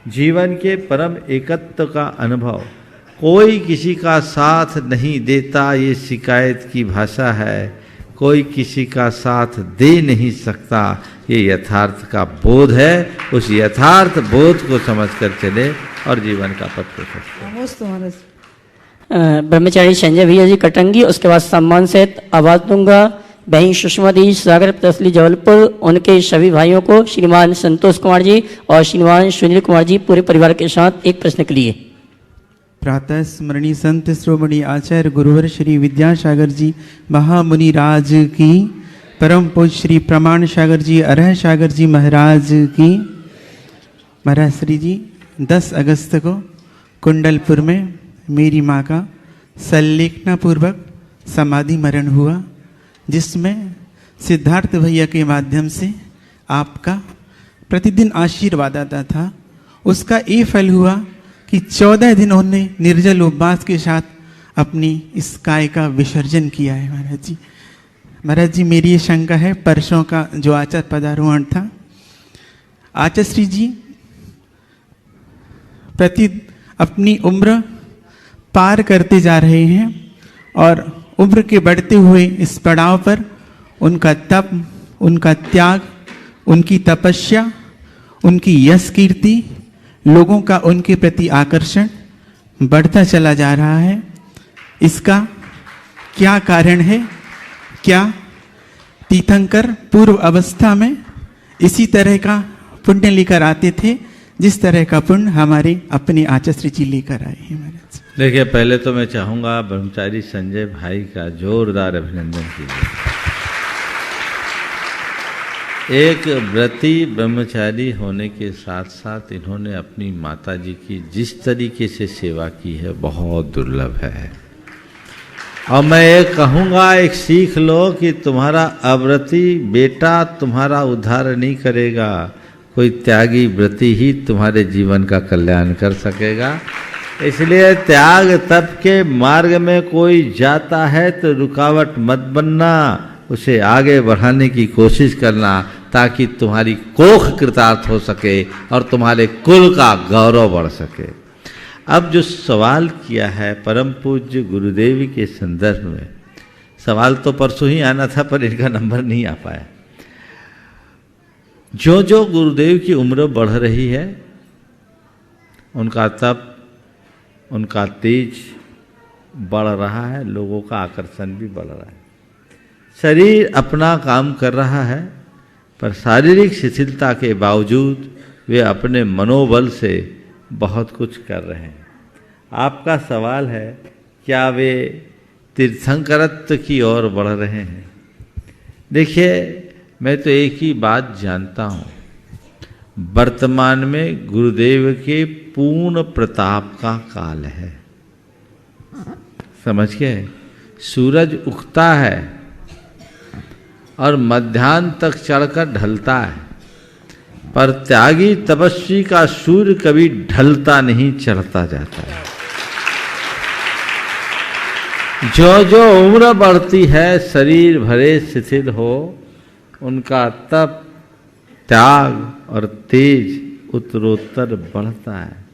जीवन के परम एकत्व का अनुभव। कोई किसी का साथ नहीं देता ये शिकायत की भाषा है, कोई किसी का साथ दे नहीं सकता ये यथार्थ का बोध है। उस यथार्थ बोध को समझकर चले और जीवन का पथ पे चले। नमस्ते महाराज। ब्रह्मचारी संजय भैया जी कटंगी, उसके बाद सम्मान सहित आवाज दूंगा बहन सुषमा दी सागर तसली जबलपुर, उनके सभी भाइयों को, श्रीमान संतोष कुमार जी और श्रीमान सुनील कुमार जी पूरे परिवार के साथ एक प्रश्न के लिए। प्रातः स्मरणीय संत श्रोमणी आचार्य गुरुवर श्री विद्यासागर जी महामुनि राज की, परम पूज्य श्री प्रमाण सागर जी अरह सागर जी महाराज की। महाराज श्री जी 10 अगस्त को कुंडलपुर में मेरी माँ का संलेखना पूर्वक समाधि मरण हुआ, जिसमें सिद्धार्थ भैया के माध्यम से आपका प्रतिदिन आशीर्वाद आता था। उसका ये फल हुआ कि 14 दिन उन्होंने निर्जल उपवास के साथ अपनी इस काय का विसर्जन किया है। महाराज जी, महाराज जी मेरी ये शंका है, परसों का जो आचार्य पदारोहण था, आचार्य श्री जी प्रति अपनी उम्र पार करते जा रहे हैं और उम्र के बढ़ते हुए इस पड़ाव पर उनका तप, उनका त्याग, उनकी तपस्या, उनकी यश कीर्ति, लोगों का उनके प्रति आकर्षण बढ़ता चला जा रहा है। इसका क्या कारण है? क्या तीर्थंकर पूर्व अवस्था में इसी तरह का पुण्य लेकर आते थे जिस तरह का पुण्य हमारे अपने आचार्य श्री जी लेकर आए हैं? महाराज देखिए, पहले तो मैं चाहूँगा ब्रह्मचारी संजय भाई का जोरदार अभिनंदन कीजिए। एक व्रती ब्रह्मचारी होने के साथ साथ इन्होंने अपनी माता जी की जिस तरीके से सेवा की है बहुत दुर्लभ है। और मैं ये कहूँगा, एक सीख लो कि तुम्हारा अव्रती बेटा तुम्हारा उद्धार नहीं करेगा, कोई त्यागी व्रती ही तुम्हारे जीवन का कल्याण कर सकेगा। इसलिए त्याग तप के मार्ग में कोई जाता है तो रुकावट मत बनना, उसे आगे बढ़ाने की कोशिश करना ताकि तुम्हारी कोख कृतार्थ हो सके और तुम्हारे कुल का गौरव बढ़ सके। अब जो सवाल किया है परम पूज्य गुरुदेव के संदर्भ में, सवाल तो परसों ही आना था पर इनका नंबर नहीं आ पाया। जो जो गुरुदेव की उम्र बढ़ रही है उनका तप, उनका तेज बढ़ रहा है, लोगों का आकर्षण भी बढ़ रहा है। शरीर अपना काम कर रहा है पर शारीरिक शिथिलता के बावजूद वे अपने मनोबल से बहुत कुछ कर रहे हैं। आपका सवाल है क्या वे तीर्थंकरत्व की ओर बढ़ रहे हैं? देखिए, मैं तो एक ही बात जानता हूँ, वर्तमान में गुरुदेव के पूर्ण प्रताप का काल है। समझ गए? सूरज उगता है और मध्याह्न तक चढ़कर ढलता है पर त्यागी तपस्वी का सूर्य कभी ढलता नहीं, चढ़ता जाता है। जो जो उम्र बढ़ती है, शरीर भले शिथिल हो, उनका तप, त्याग और तेज उत्तरोत्तर बढ़ता है।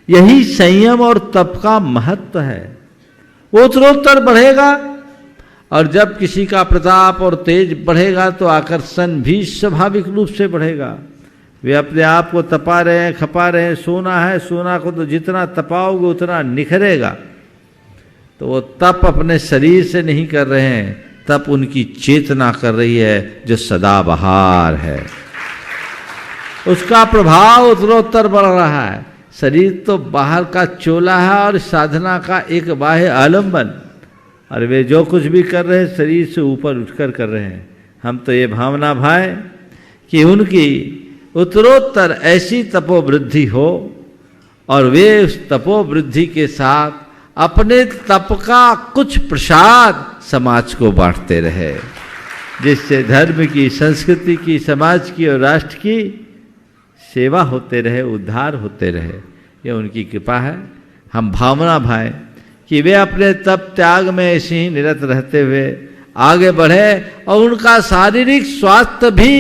यही संयम और तप का महत्व है। वो उत्तरोत्तर बढ़ेगा और जब किसी का प्रताप और तेज बढ़ेगा तो आकर्षण भी स्वाभाविक रूप से बढ़ेगा। वे अपने आप को तपा रहे हैं, खपा रहे हैं। सोना है, सोना को तो जितना तपाओगे उतना निखरेगा। तो वो तप अपने शरीर से नहीं कर रहे हैं, तप उनकी चेतना कर रही है जो सदाबहार है। उसका प्रभाव उत्तरोत्तर बढ़ रहा है। शरीर तो बाहर का चोला है और साधना का एक बाह्य आलम्बन, और वे जो कुछ भी कर रहे हैं शरीर से ऊपर उठकर कर रहे हैं। हम तो ये भावना भाए कि उनकी उत्तरोत्तर ऐसी तपोवृद्धि हो और वे उस तपोवृद्धि के साथ अपने तप का कुछ प्रसाद समाज को बांटते रहे, जिससे धर्म की, संस्कृति की, समाज की और राष्ट्र की सेवा होते रहे, उद्धार होते रहे। ये उनकी कृपा है। हम भावना भाएं कि वे अपने तप त्याग में ऐसे ही निरत रहते हुए आगे बढ़े और उनका शारीरिक स्वास्थ्य भी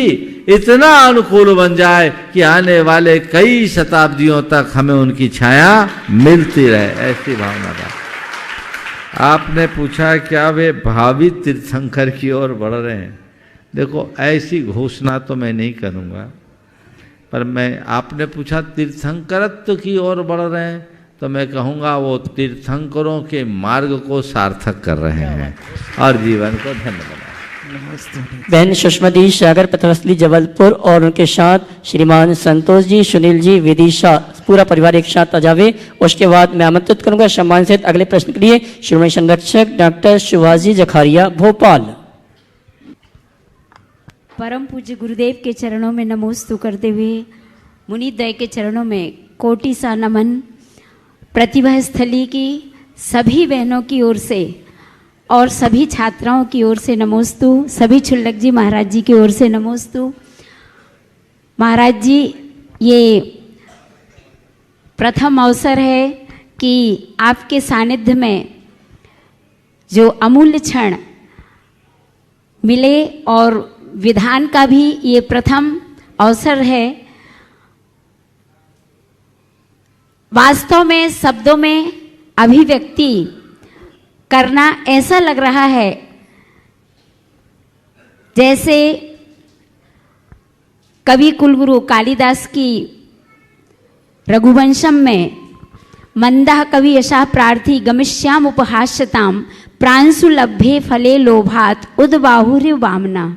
इतना अनुकूल बन जाए कि आने वाले कई शताब्दियों तक हमें उनकी छाया मिलती रहे, ऐसी भावना भाएं। आपने पूछा क्या वे भावी तीर्थंकर की ओर बढ़ रहे हैं। देखो, ऐसी घोषणा तो मैं नहीं करूँगा, पर मैं, आपने पूछा तीर्थंकरत्व की ओर बढ़ रहे हैं, तो मैं कहूँगा वो तीर्थंकरों के मार्ग को सार्थक कर रहे हैं और जीवन को धन्य बनाए। बहन सुषमा सागर पथरसली जबलपुर और उनके साथ श्रीमान संतोष जी, सुनील जी, विदिशा, पूरा परिवार एक साथ आ जावे। उसके बाद मैं आमंत्रित करूंगा सम्मान सहित अगले प्रश्न के लिए श्रीमती संरक्षक डॉक्टर सुभाषजी जखारिया, भोपाल। परम पूज्य गुरुदेव के चरणों में नमोस्तु करते हुए मुनिद्वय के चरणों में कोटि सा नमन। प्रतिभा स्थली की सभी बहनों की ओर से और सभी छात्राओं की ओर से नमोस्तु। सभी छुल्लक जी महाराज जी की ओर से नमोस्तु। महाराज जी, ये प्रथम अवसर है कि आपके सानिध्य में जो अमूल्य क्षण मिले और विधान का भी ये प्रथम अवसर है। वास्तव में शब्दों में अभिव्यक्ति करना ऐसा लग रहा है जैसे कवि कुलगुरु कालिदास की रघुवंशम में मंदा कवि यशा प्रार्थी गमिष्याम उपहास्यताम प्रांशु लभ्ये फले लोभात उद्बाहुर्य वामना।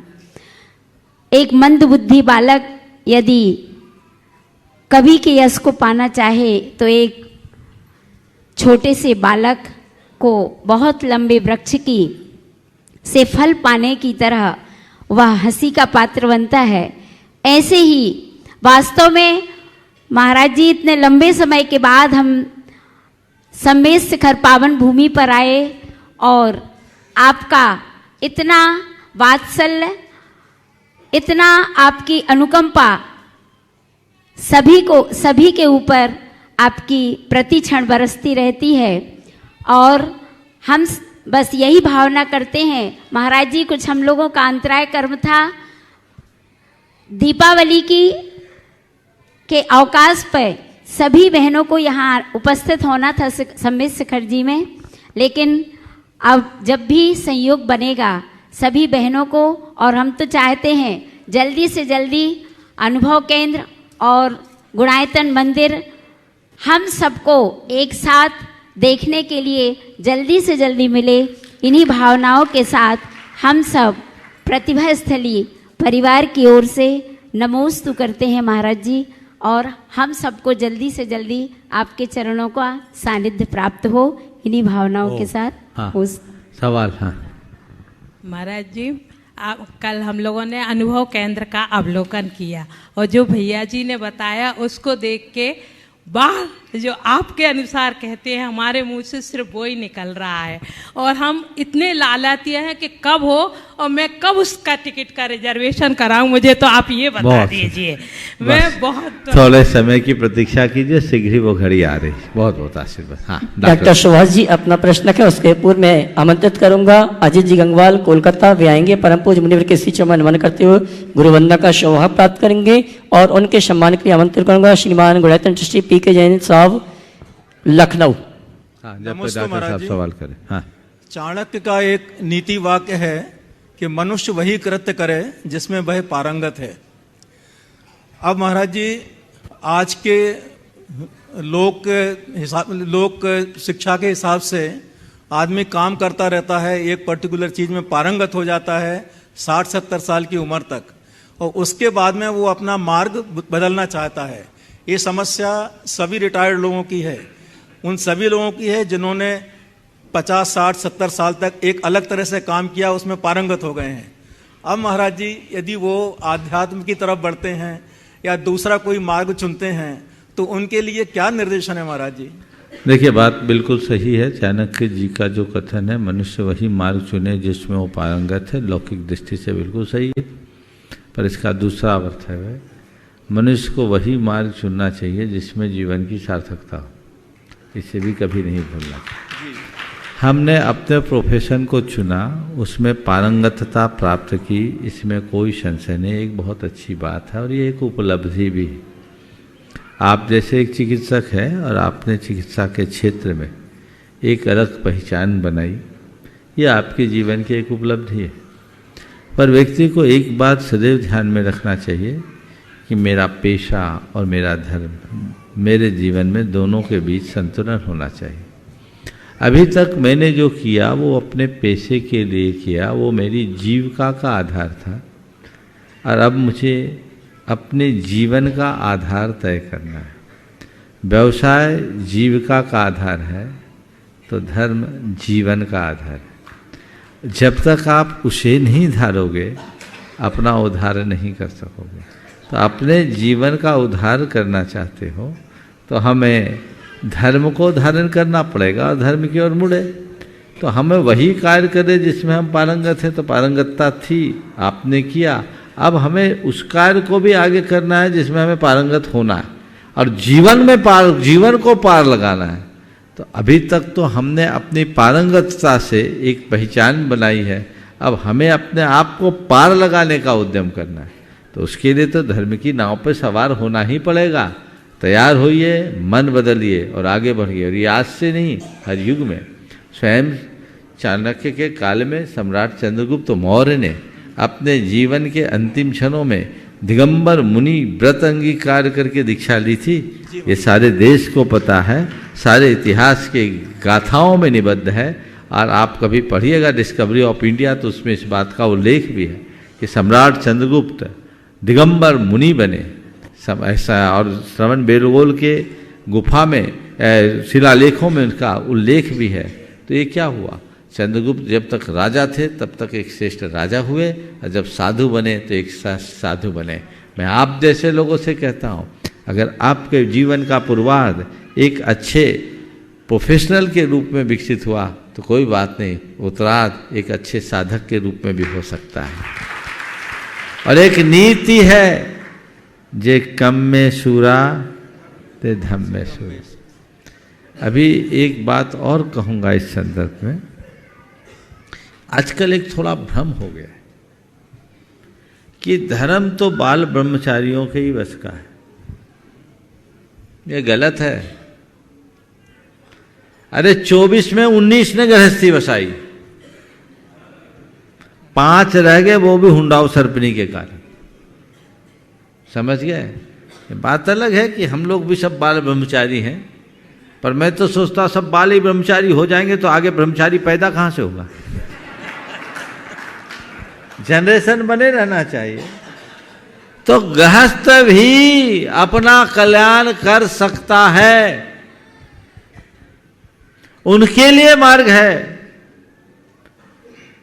एक मंद बुद्धि बालक यदि कवि के यश को पाना चाहे तो एक छोटे से बालक को बहुत लंबे वृक्ष की से फल पाने की तरह वह हंसी का पात्र बनता है। ऐसे ही वास्तव में महाराज जी इतने लंबे समय के बाद हम सम्मेद शिखर पावन भूमि पर आए और आपका इतना वात्सल्य, इतना आपकी अनुकंपा, सभी के ऊपर आपकी प्रति क्षण बरसती रहती है। और हम बस यही भावना करते हैं। महाराज जी, कुछ हम लोगों का अंतराय कर्म था, दीपावली के अवकाश पर सभी बहनों को यहाँ उपस्थित होना था सम्मेद शिखर जी में, लेकिन अब जब भी संयोग बनेगा सभी बहनों को, और हम तो चाहते हैं जल्दी से जल्दी अनुभव केंद्र और गुणायतन मंदिर हम सबको एक साथ देखने के लिए जल्दी से जल्दी मिले। इन्हीं भावनाओं के साथ हम सब प्रतिभा स्थली परिवार की ओर से नमोस्तु करते हैं महाराज जी, और हम सबको जल्दी से जल्दी आपके चरणों का सानिध्य प्राप्त हो। इन्हीं भावनाओं के साथ हाँ, सवाल। हाँ महाराज जी, कल हम लोगों ने अनुभव केंद्र का अवलोकन किया और जो भैया जी ने बताया उसको देख के वाह जो आपके अनुसार कहते हैं हमारे मुंह से सिर्फ वो ही निकल रहा है, और हम इतने लालातिया हैं कि कब हो और मैं कब उसका टिकट का रिजर्वेशन कराऊं, मुझे तो आप ये बता दीजिए। मैं बहुत थोड़े समय की प्रतीक्षा कीजिए, शीघ्र ही वो घड़ी आ रही। बहुत बहुत आशीर्वाद। हाँ, डॉक्टर सुभाष जी अपना प्रश्न है, उसके पूर्व मैं आमंत्रित करूंगा अजीत जी गंगवाल कोलकाता वे आएंगे। परम पूज्य मुनिवर के शिष्य में नमन करते हुए गुरु वंदना का शोभा प्राप्त करेंगे और उनके सम्मान के लिए आमंत्रित करूंगा श्रीमान गुणायतन ट्रस्टी पी.के. जैन साहब लखनऊ। हाँ, जब डॉक्टर साहब सवाल करें। हाँ, चाणक्य का एक नीति वाक्य है कि मनुष्य वही कृत्य करे जिसमें वह पारंगत है। अब महाराज जी, आज के लोक शिक्षा के हिसाब से आदमी काम करता रहता है, एक पर्टिकुलर चीज में पारंगत हो जाता है 60-70 साल की उम्र तक, और उसके बाद में वो अपना मार्ग बदलना चाहता है। ये समस्या सभी रिटायर्ड लोगों की है, उन सभी लोगों की है जिन्होंने 50, 60, 70 साल तक एक अलग तरह से काम किया, उसमें पारंगत हो गए हैं। अब महाराज जी, यदि वो आध्यात्म की तरफ बढ़ते हैं या दूसरा कोई मार्ग चुनते हैं तो उनके लिए क्या निर्देशन है महाराज जी? देखिए, बात बिल्कुल सही है। चाणक्य जी का जो कथन है, मनुष्य वही मार्ग चुने जिसमें वो पारंगत है, लौकिक दृष्टि से बिल्कुल सही है। पर इसका दूसरा अर्थ है, मनुष्य को वही मार्ग चुनना चाहिए जिसमें जीवन की सार्थकता हो। इसे भी कभी नहीं भूलना चाहिए। हमने अपने प्रोफेशन को चुना, उसमें पारंगतता प्राप्त की, इसमें कोई संशय नहीं, एक बहुत अच्छी बात है और ये एक उपलब्धि भी है। आप जैसे एक चिकित्सक हैं और आपने चिकित्सा के क्षेत्र में एक अलग पहचान बनाई, ये आपके जीवन की एक उपलब्धि है। पर व्यक्ति को एक बात सदैव ध्यान में रखना चाहिए कि मेरा पेशा और मेरा धर्म, मेरे जीवन में दोनों के बीच संतुलन होना चाहिए। अभी तक मैंने जो किया वो अपने पेशे के लिए किया, वो मेरी जीविका का आधार था, और अब मुझे अपने जीवन का आधार तय करना है। व्यवसाय जीविका का आधार है तो धर्म जीवन का आधार है। जब तक आप उसे नहीं धारोगे, अपना उद्धार नहीं कर सकोगे। तो अपने जीवन का उद्धार करना चाहते हो तो हमें धर्म को धारण करना पड़ेगा और धर्म की ओर मुड़े। तो हमें वही कार्य करें जिसमें हम पारंगत हैं। तो पारंगतता थी, आपने किया, अब हमें उस कार्य को भी आगे करना है जिसमें हमें पारंगत होना है और जीवन को पार लगाना है। तो अभी तक तो हमने अपनी पारंगतता से एक पहचान बनाई है, अब हमें अपने आप को पार लगाने का उद्यम करना है। तो उसके लिए तो धर्म की नाव पर सवार होना ही पड़ेगा। तैयार होइए, मन बदलिए और आगे बढ़िए। और ये आज से नहीं, हर युग में। स्वयं चाणक्य के काल में सम्राट चंद्रगुप्त मौर्य ने अपने जीवन के अंतिम क्षणों में दिगंबर मुनि व्रत अंगीकार करके दीक्षा ली थी। ये सारे देश को पता है, सारे इतिहास के गाथाओं में निबद्ध है। और आप कभी पढ़िएगा डिस्कवरी ऑफ इंडिया तो उसमें इस बात का उल्लेख भी है कि सम्राट चंद्रगुप्त दिगंबर मुनि बने। ऐसा और श्रवण बेलगोल के गुफा में शिलालेखों में उनका उल्लेख भी है। तो ये क्या हुआ, चंद्रगुप्त जब तक राजा थे तब तक एक श्रेष्ठ राजा हुए, और जब साधु बने तो एक साधु बने। मैं आप जैसे लोगों से कहता हूँ, अगर आपके जीवन का पूर्वार्ध एक अच्छे प्रोफेशनल के रूप में विकसित हुआ तो कोई बात नहीं, उत्तरार्ध एक अच्छे साधक के रूप में भी हो सकता है। और एक नीति है, जे कम में सूरा ते धम में सूरा। अभी एक बात और कहूँगा इस संदर्भ में। आजकल एक थोड़ा भ्रम हो गया है कि धर्म तो बाल ब्रह्मचारियों के ही बस का है। यह गलत है। अरे 24 में 19 ने गृहस्थी बसाई, 5 रह गए, वो भी हुंडाओ सरपनी के कारण। समझ गए? बात अलग है कि हम लोग भी सब बाल ब्रह्मचारी हैं, पर मैं तो सोचता सब बाल ही ब्रह्मचारी हो जाएंगे तो आगे ब्रह्मचारी पैदा कहाँ से होगा? जनरेशन बने रहना चाहिए। तो गृहस्थ भी अपना कल्याण कर सकता है, उनके लिए मार्ग है।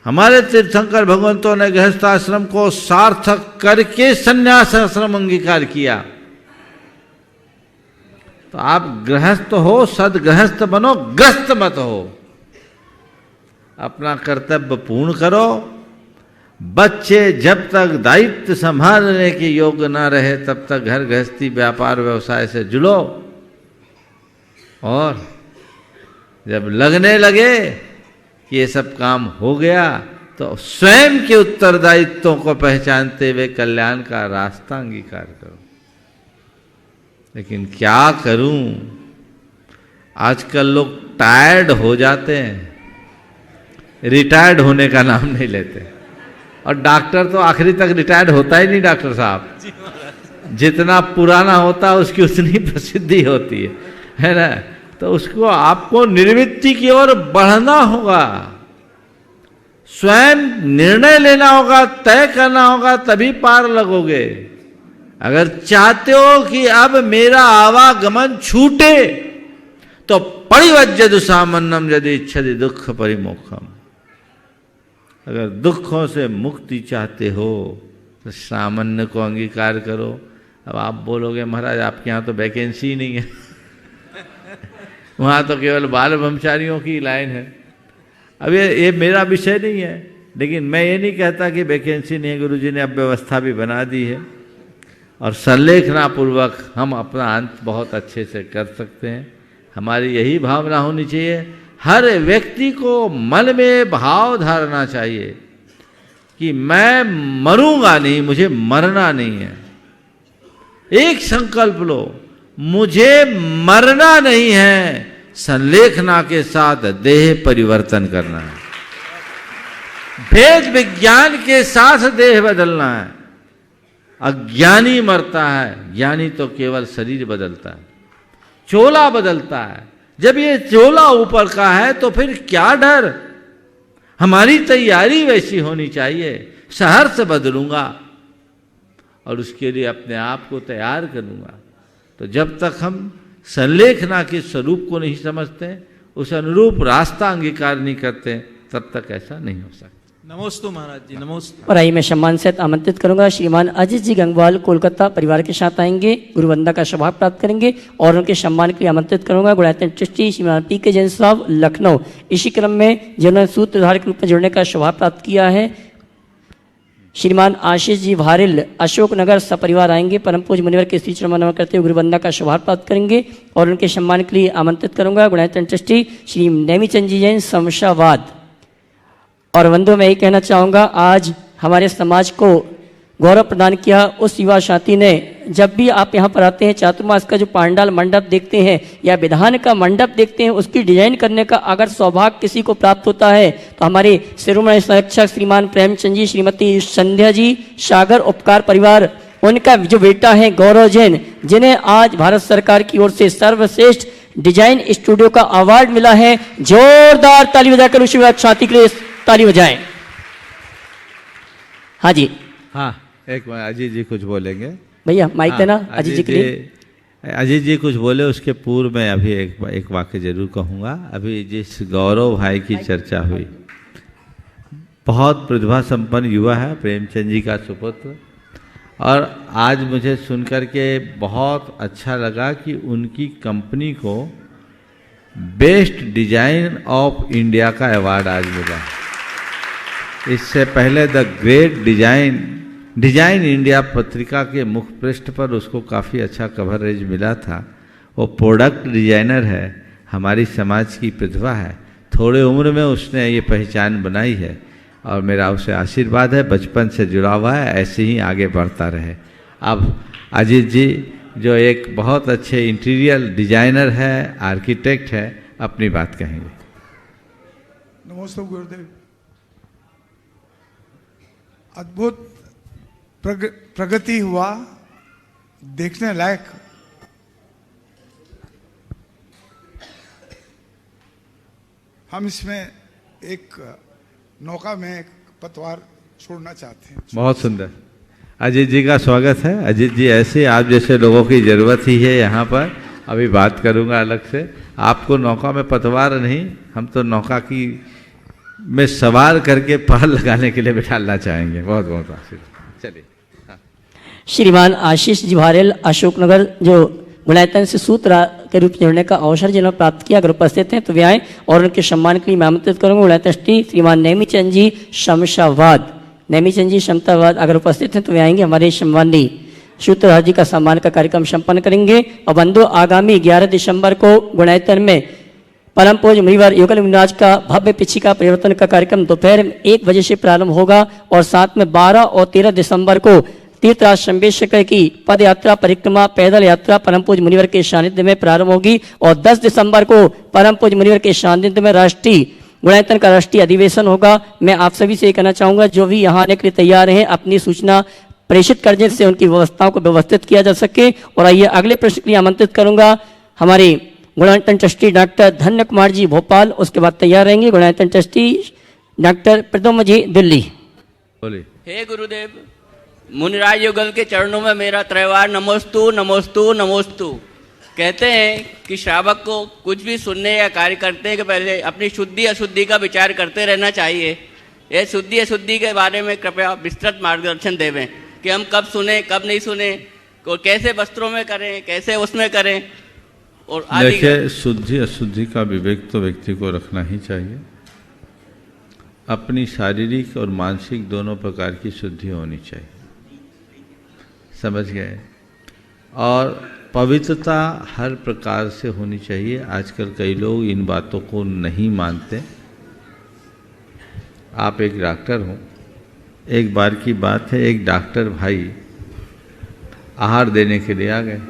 हमारे तीर्थंकर भगवंतों ने गृहस्थाश्रम को सार्थक करके संन्यास आश्रम अंगीकार किया। तो आप गृहस्थ हो, सदगृहस्थ बनो, ग्रस्त मत हो। अपना कर्तव्य पूर्ण करो। बच्चे जब तक दायित्व संभालने के योग्य ना रहे तब तक घर गृहस्थी व्यापार व्यवसाय से जुड़ो, और जब लगने लगे कि ये सब काम हो गया तो स्वयं के उत्तरदायित्वों को पहचानते हुए कल्याण का रास्ता अंगीकार करो। लेकिन क्या करूं, आजकल लोग टायर्ड हो जाते हैं, रिटायर्ड होने का नाम नहीं लेते। और डॉक्टर तो आखिरी तक रिटायर्ड होता ही नहीं डॉक्टर साहब। जितना पुराना होता है उसकी उतनी प्रसिद्धि होती है ना। तो उसको आपको निर्वृत्ति की ओर बढ़ना होगा, स्वयं निर्णय लेना होगा, तय करना होगा, तभी पार लगोगे। अगर चाहते हो कि अब मेरा आवागमन छूटे तो परिवज्यदु सामन्नम यदि इच्छति दुख परिमोक्षम। अगर दुखों से मुक्ति चाहते हो तो सामान्य को अंगीकार करो। अब आप बोलोगे महाराज आपके यहाँ तो वैकेंसी नहीं है वहाँ तो केवल बाल ब्रह्मचारियों की लाइन है। अब ये मेरा विषय नहीं है, लेकिन मैं ये नहीं कहता कि वैकेंसी नहीं है। गुरुजी ने अब व्यवस्था भी बना दी है और संलेखनापूर्वक हम अपना अंत बहुत अच्छे से कर सकते हैं। हमारी यही भावना होनी चाहिए। हर व्यक्ति को मन में भाव धारना चाहिए कि मैं मरूंगा नहीं, मुझे मरना नहीं है। एक संकल्प लो, मुझे मरना नहीं है, संलेखना के साथ देह परिवर्तन करना है। भेद विज्ञान के साथ देह बदलना है। अज्ञानी मरता है, ज्ञानी तो केवल शरीर बदलता है, चोला बदलता है। जब ये चोला ऊपर का है तो फिर क्या डर। हमारी तैयारी वैसी होनी चाहिए। सहर्ष बदलूंगा और उसके लिए अपने आप को तैयार करूंगा। तो जब तक हम संलेखना के स्वरूप को नहीं समझते, उस अनुरूप रास्ता अंगीकार नहीं करते, तब तक ऐसा नहीं हो सकता। नमोस्तु महाराज जी, नमोस्तु। और आइए मैं सम्मान से आमंत्रित करूंगा श्रीमान अजीत जी गंगवाल कोलकाता परिवार के साथ आएंगे, गुरुवंदना का सौभाग्य प्राप्त करेंगे और उनके सम्मान के लिए आमंत्रित करूंगा गुणायतन ट्रस्टी श्रीमान पी के जैन साहब लखनऊ। इसी क्रम में जिन्होंने सूत्रधार के रूप में जुड़ने का सौभाग्य प्राप्त किया है श्रीमान आशीष जी भारिल अशोकनगर सपरिवार आएंगे। परम पूज्य मुनिवर के श्री चरण नमन करते हुए गुरुवंदना का सौभाग्य प्राप्त करेंगे और उनके सम्मान के लिए आमंत्रित करूंगा गुणायतन ट्रस्टी श्री नेमीचंद जी जैन शमशाबाद। और बंधु मैं ये कहना चाहूँगा, आज हमारे समाज को गौरव प्रदान किया उस युवा साथी ने। जब भी आप यहाँ पर आते हैं, चातुर्मास का जो पांडाल मंडप देखते हैं या विधान का मंडप देखते हैं, उसकी डिजाइन करने का अगर सौभाग्य किसी को प्राप्त होता है तो हमारे शिरोमणि संरक्षक श्रीमान प्रेमचंद जी, श्रीमती संध्या जी, सागर उपकार परिवार, उनका जो बेटा है गौरव जैन, जिन्हें आज भारत सरकार की ओर से सर्वश्रेष्ठ डिजाइन स्टूडियो का अवार्ड मिला है। जोरदार ताली बजाकर उस युवा साथी के लिए ताली बजाएं। हाँ जी, हाँ एक अजीत जी कुछ बोलेंगे। भैया माइक देना अजीत जी के लिए। अजीत जी कुछ बोले, उसके पूर्व में अभी एक वाक्य जरूर कहूँगा। अभी जिस गौरव भाई की चर्चा हुई, बहुत प्रतिभा संपन्न युवा है, प्रेमचंद जी का सुपुत्र। और आज मुझे सुनकर के बहुत अच्छा लगा कि उनकी कंपनी को बेस्ट डिजाइन ऑफ इंडिया का अवार्ड आज मिला। इससे पहले द ग्रेट डिजाइन इंडिया पत्रिका के मुख पृष्ठ पर उसको काफ़ी अच्छा कवरेज मिला था। वो प्रोडक्ट डिजाइनर है, हमारी समाज की प्रतिभा है। थोड़े उम्र में उसने ये पहचान बनाई है और मेरा उसे आशीर्वाद है, बचपन से जुड़ा हुआ है, ऐसे ही आगे बढ़ता रहे। अब अजीत जी जो एक बहुत अच्छे इंटीरियर डिजाइनर है, आर्किटेक्ट है, अपनी बात कहेंगे। नमस्ते गुरुदेव। अद्भुत प्रगति हुआ, देखने लायक। हम इसमें एक नौका में एक पतवार छोड़ना चाहते हैं। बहुत सुंदर। अजीत जी का स्वागत है। अजीत जी ऐसे आप जैसे लोगों की ज़रूरत ही है यहाँ पर। अभी बात करूँगा अलग से। आपको नौका में पतवार नहीं, हम तो नौका की में सवार करके पार लगाने के लिए बिठाना चाहेंगे। बहुत आशीर्वाद। चलिए। श्रीमान आशीष जी भारेल अशोकनगर जो गुणायतन से सूत्र के रूप में जुड़ने का अवसर जिन्होंने प्राप्त किया, अगर उपस्थित हैं तो वे आए और उनके सम्मान के लिए मैं आमंत्रित करूँगा। गुणायतन ट्रस्टी श्रीमान नेमीचंद जी शमशाबाद, नेमीचंद जी शमशाबाद अगर उपस्थित हैं तो वे आएंगे, हमारे सम्मानी सूत्रधार जी का सम्मान का कार्यक्रम संपन्न करेंगे। और बंधु आगामी 11 दिसंबर को गुणायतन में परम पूज्य मुनिवर युगल मुनिराज का भव्य पिछिका परिवर्तन का कार्यक्रम दोपहर में 1 बजे से प्रारंभ होगा और साथ में 12 और 13 दिसंबर को तीर्थराज शंबेश्वर की पद यात्रा परिक्रमा पैदल यात्रा परम पूज्य मुनिवर के सानिध्य में प्रारंभ होगी और 10 दिसंबर को परम पूज्य मुनिवर के सानिध्य में राष्ट्रीय गुणायतन का राष्ट्रीय अधिवेशन होगा। मैं आप सभी से ये कहना चाहूँगा, जो भी यहाँ आने के लिए तैयार हैं अपनी सूचना प्रेषित कर दें जिससे उनकी व्यवस्थाओं को व्यवस्थित किया जा सके। और आइए अगले प्रश्न के लिए आमंत्रित करूँगा हमारे गुणायतन ट्रस्टी डॉक्टर धन्य कुमार जी भोपाल, उसके बाद तैयार रहेंगे गुणायतन ट्रस्टी डॉक्टर प्रदम जी दिल्ली। बोलिए। हे गुरुदेव, मुनिराज युगल के चरणों में मेरा त्रैवार नमोस्तु नमोस्तु नमोस्तु। कहते हैं कि श्रावक को कुछ भी सुनने या कार्य करने के पहले अपनी शुद्धि अशुद्धि का विचार करते रहना चाहिए। ये शुद्धि अशुद्धि के बारे में कृपया विस्तृत मार्गदर्शन देवें कि हम कब सुने कब नहीं सुने, और कैसे वस्त्रों में करें कैसे उसमें करें और आदि। देखिए, शुद्धि अशुद्धि का विवेक तो व्यक्ति को रखना ही चाहिए। अपनी शारीरिक और मानसिक दोनों प्रकार की शुद्धि होनी चाहिए, समझ गए। और पवित्रता हर प्रकार से होनी चाहिए। आजकल कई लोग इन बातों को नहीं मानते। आप एक डॉक्टर हो, एक बार की बात है, एक डॉक्टर भाई आहार देने के लिए आ गए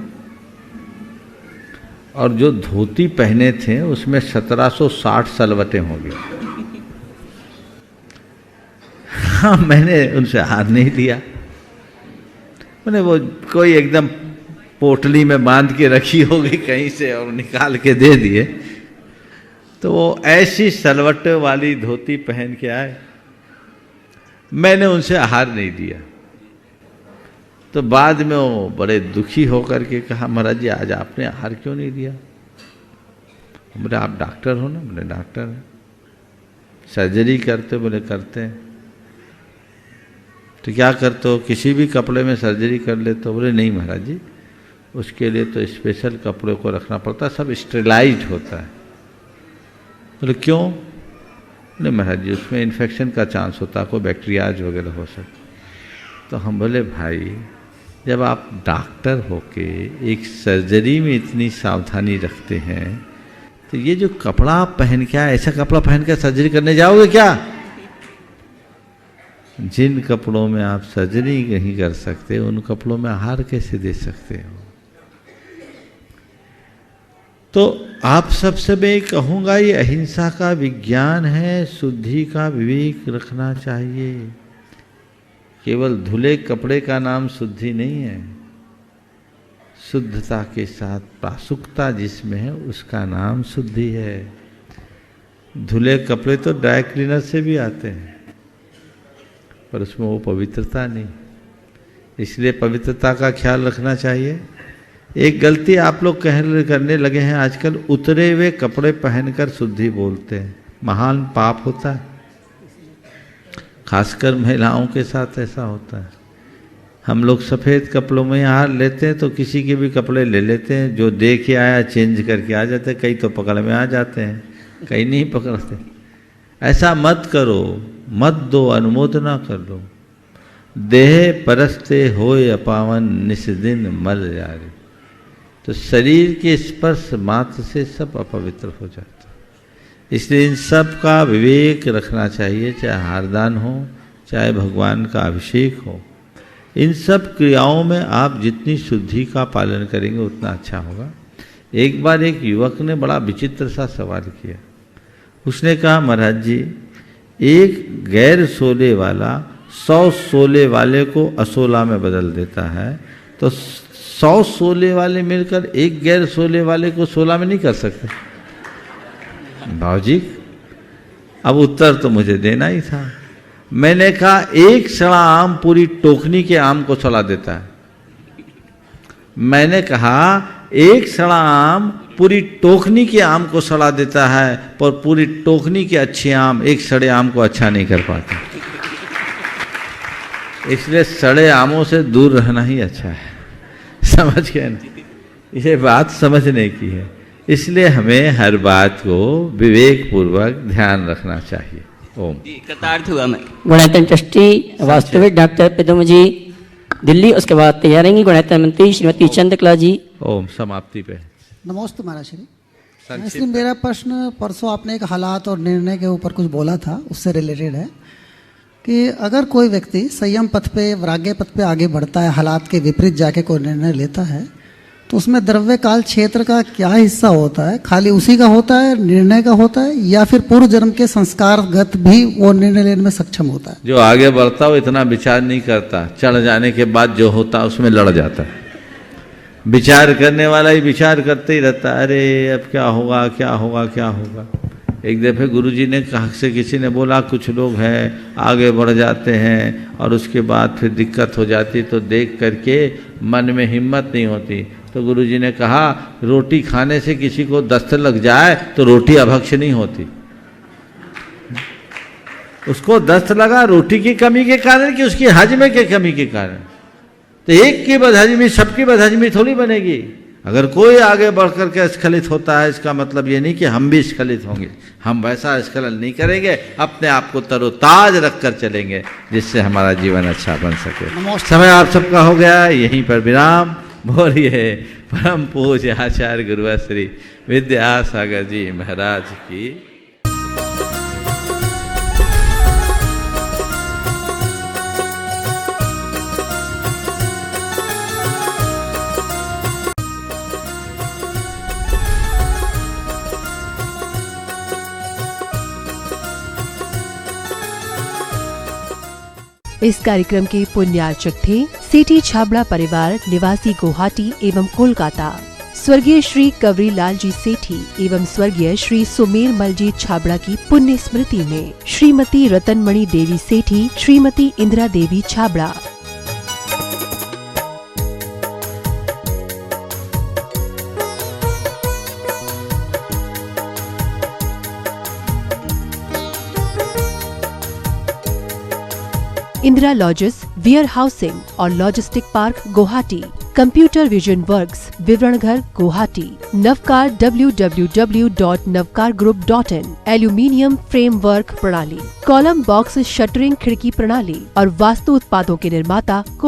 और जो धोती पहने थे उसमें 1760 सलवटें हो गई। हाँ, मैंने उनसे आहार नहीं लिया। मैंने वो कोई एकदम पोटली में बांध के रखी होगी कहीं से और निकाल के दे दिए, तो वो ऐसी सलवट वाली धोती पहन के आए। मैंने उनसे आहार नहीं दिया। तो बाद में वो बड़े दुखी होकर के कहा, महाराज जी आज आपने आहार क्यों नहीं दिया? बोले आप डॉक्टर हो ना? बोले डॉक्टर है। सर्जरी करते? बोले करते हैं। तो क्या करते हो? किसी भी कपड़े में सर्जरी कर लेते हो? बोले नहीं महाराज जी, उसके लिए तो स्पेशल कपड़े को रखना पड़ता है, सब स्टेरिलाइज होता है। बोले क्यों? बोले महाराज जी उसमें इन्फेक्शन का चांस होता है, कोई बैक्टीरियाज वगैरह हो सकता। तो हम बोले भाई जब आप डॉक्टर होके एक सर्जरी में इतनी सावधानी रखते हैं तो ये जो कपड़ा आप पहन के आए, ऐसा कपड़ा पहन कर सर्जरी करने जाओगे क्या? जिन कपड़ों में आप सर्जरी नहीं कर सकते उन कपड़ों में आहार कैसे दे सकते हो? तो आप सबसे मैं कहूँगा ये अहिंसा का विज्ञान है, शुद्धि का विवेक रखना चाहिए। केवल धुले कपड़े का नाम शुद्धि नहीं है, शुद्धता के साथ प्रासुकता जिसमें है उसका नाम शुद्धि है। धुले कपड़े तो ड्राई क्लीनर से भी आते हैं पर उसमें वो पवित्रता नहीं, इसलिए पवित्रता का ख्याल रखना चाहिए। एक गलती आप लोग करने लगे हैं आजकल, उतरे हुए कपड़े पहनकर शुद्धि बोलते हैं। महान पाप होता है, खासकर महिलाओं के साथ ऐसा होता है। हम लोग सफ़ेद कपड़ों में आहार लेते हैं तो किसी के भी कपड़े ले लेते हैं, जो दे के आया चेंज करके आ जाते हैं। कई तो पकड़ में आ जाते हैं, कई नहीं पकड़ते। ऐसा मत करो, मत दो, अनुमोदना कर लो। देह परस्ते होय अपावन निस्दिन मल जारे। तो शरीर के स्पर्श मात्र से सब अपवित्र हो जाता है। इसलिए इन सब का विवेक रखना चाहिए, चाहे हारदान हो चाहे भगवान का अभिषेक हो। इन सब क्रियाओं में आप जितनी शुद्धि का पालन करेंगे उतना अच्छा होगा। एक बार एक युवक ने बड़ा विचित्र सा सवाल किया। उसने कहा महाराज जी एक गैर सोले वाला 100 सोले वाले को असोला में बदल देता है, तो 100 सोले वाले मिलकर एक गैर सोले वाले को 16 में नहीं कर सकते? भावजी अब उत्तर तो मुझे देना ही था। मैंने कहा एक सड़ा आम पूरी टोकनी के आम को सड़ा देता है। मैंने कहा एक सड़ा आम पूरी टोकनी के आम को सड़ा देता है, पर पूरी टोकनी के अच्छे आम एक सड़े आम को अच्छा नहीं कर पाते। इसलिए सड़े आमों से दूर रहना ही अच्छा है, समझ गए ना? इसे बात समझने की है, इसलिए हमें हर बात को विवेक पूर्वक ध्यान रखना चाहिए। ओम। जी कृतार्थ हुआ मैं। गुणायतन ट्रस्टी वास्तविक डॉक्टर पिदम जी दिल्ली, उसके बाद तैयार रहेंगी गुणायतन मंत्री श्रीमती चंद्रकला जी। ओम। समाप्ति पे। नमस्ते महाराज श्री। इसलिए मेरा प्रश्न, परसों आपने एक हालात और निर्णय के ऊपर कुछ बोला था, उससे रिलेटेड है कि अगर कोई व्यक्ति संयम पथ पे, वैराग्य पथ पे आगे बढ़ता है, हालात के विपरीत जाके कोई निर्णय लेता है, तो उसमें द्रव्य काल क्षेत्र का क्या हिस्सा होता है? खाली उसी का होता है, निर्णय का होता है, या फिर पूर्व जन्म के संस्कारगत भी वो निर्णय लेने में सक्षम होता है? जो आगे बढ़ता वो इतना विचार नहीं करता, चढ़ जाने के बाद जो होता उसमें लड़ जाता है। विचार करने वाला ही विचार करते ही रहता, अरे अब क्या होगा क्या होगा क्या होगा। एक दफ़े गुरुजी ने कहा से किसी ने बोला कुछ लोग हैं आगे बढ़ जाते हैं और उसके बाद फिर दिक्कत हो जाती, तो देख करके मन में हिम्मत नहीं होती। तो गुरुजी ने कहा रोटी खाने से किसी को दस्त लग जाए तो रोटी अभक्ष नहीं होती। उसको दस्त लगा रोटी की कमी के कारण कि उसकी हजमे के कमी के कारण। तो एक की बदहजमी सबकी बदहजमी थोड़ी बनेगी। अगर कोई आगे बढ़ कर के स्खलित होता है, इसका मतलब ये नहीं कि हम भी स्खलित होंगे, हम वैसा स्खलन नहीं करेंगे, अपने आप को तरोताज रख कर चलेंगे जिससे हमारा जीवन अच्छा बन सके। समय आप सबका हो गया, यहीं पर विराम। बोलिए परम पूज्य आचार्य गुरुवर श्री विद्यासागर जी महाराज की। इस कार्यक्रम के पुण्यार्चक थे सीटी छाबड़ा परिवार निवासी गुवाहाटी एवं कोलकाता, स्वर्गीय श्री कवरी लाल जी सेठी एवं स्वर्गीय श्री सुमेर मल जी छाबड़ा की पुण्य स्मृति में Shrimati Ratanmani Devi Sethi, Shrimati Indira Devi Chhabra. Indira lodges, warehousing और logistic park Guwahati, computer vision works, विवरण घर Guwahati, Navkar www.navkargroup.in, aluminium framework प्रणाली, कॉलम बॉक्स शटरिंग खिड़की प्रणाली और वास्तु उत्पादों के निर्माता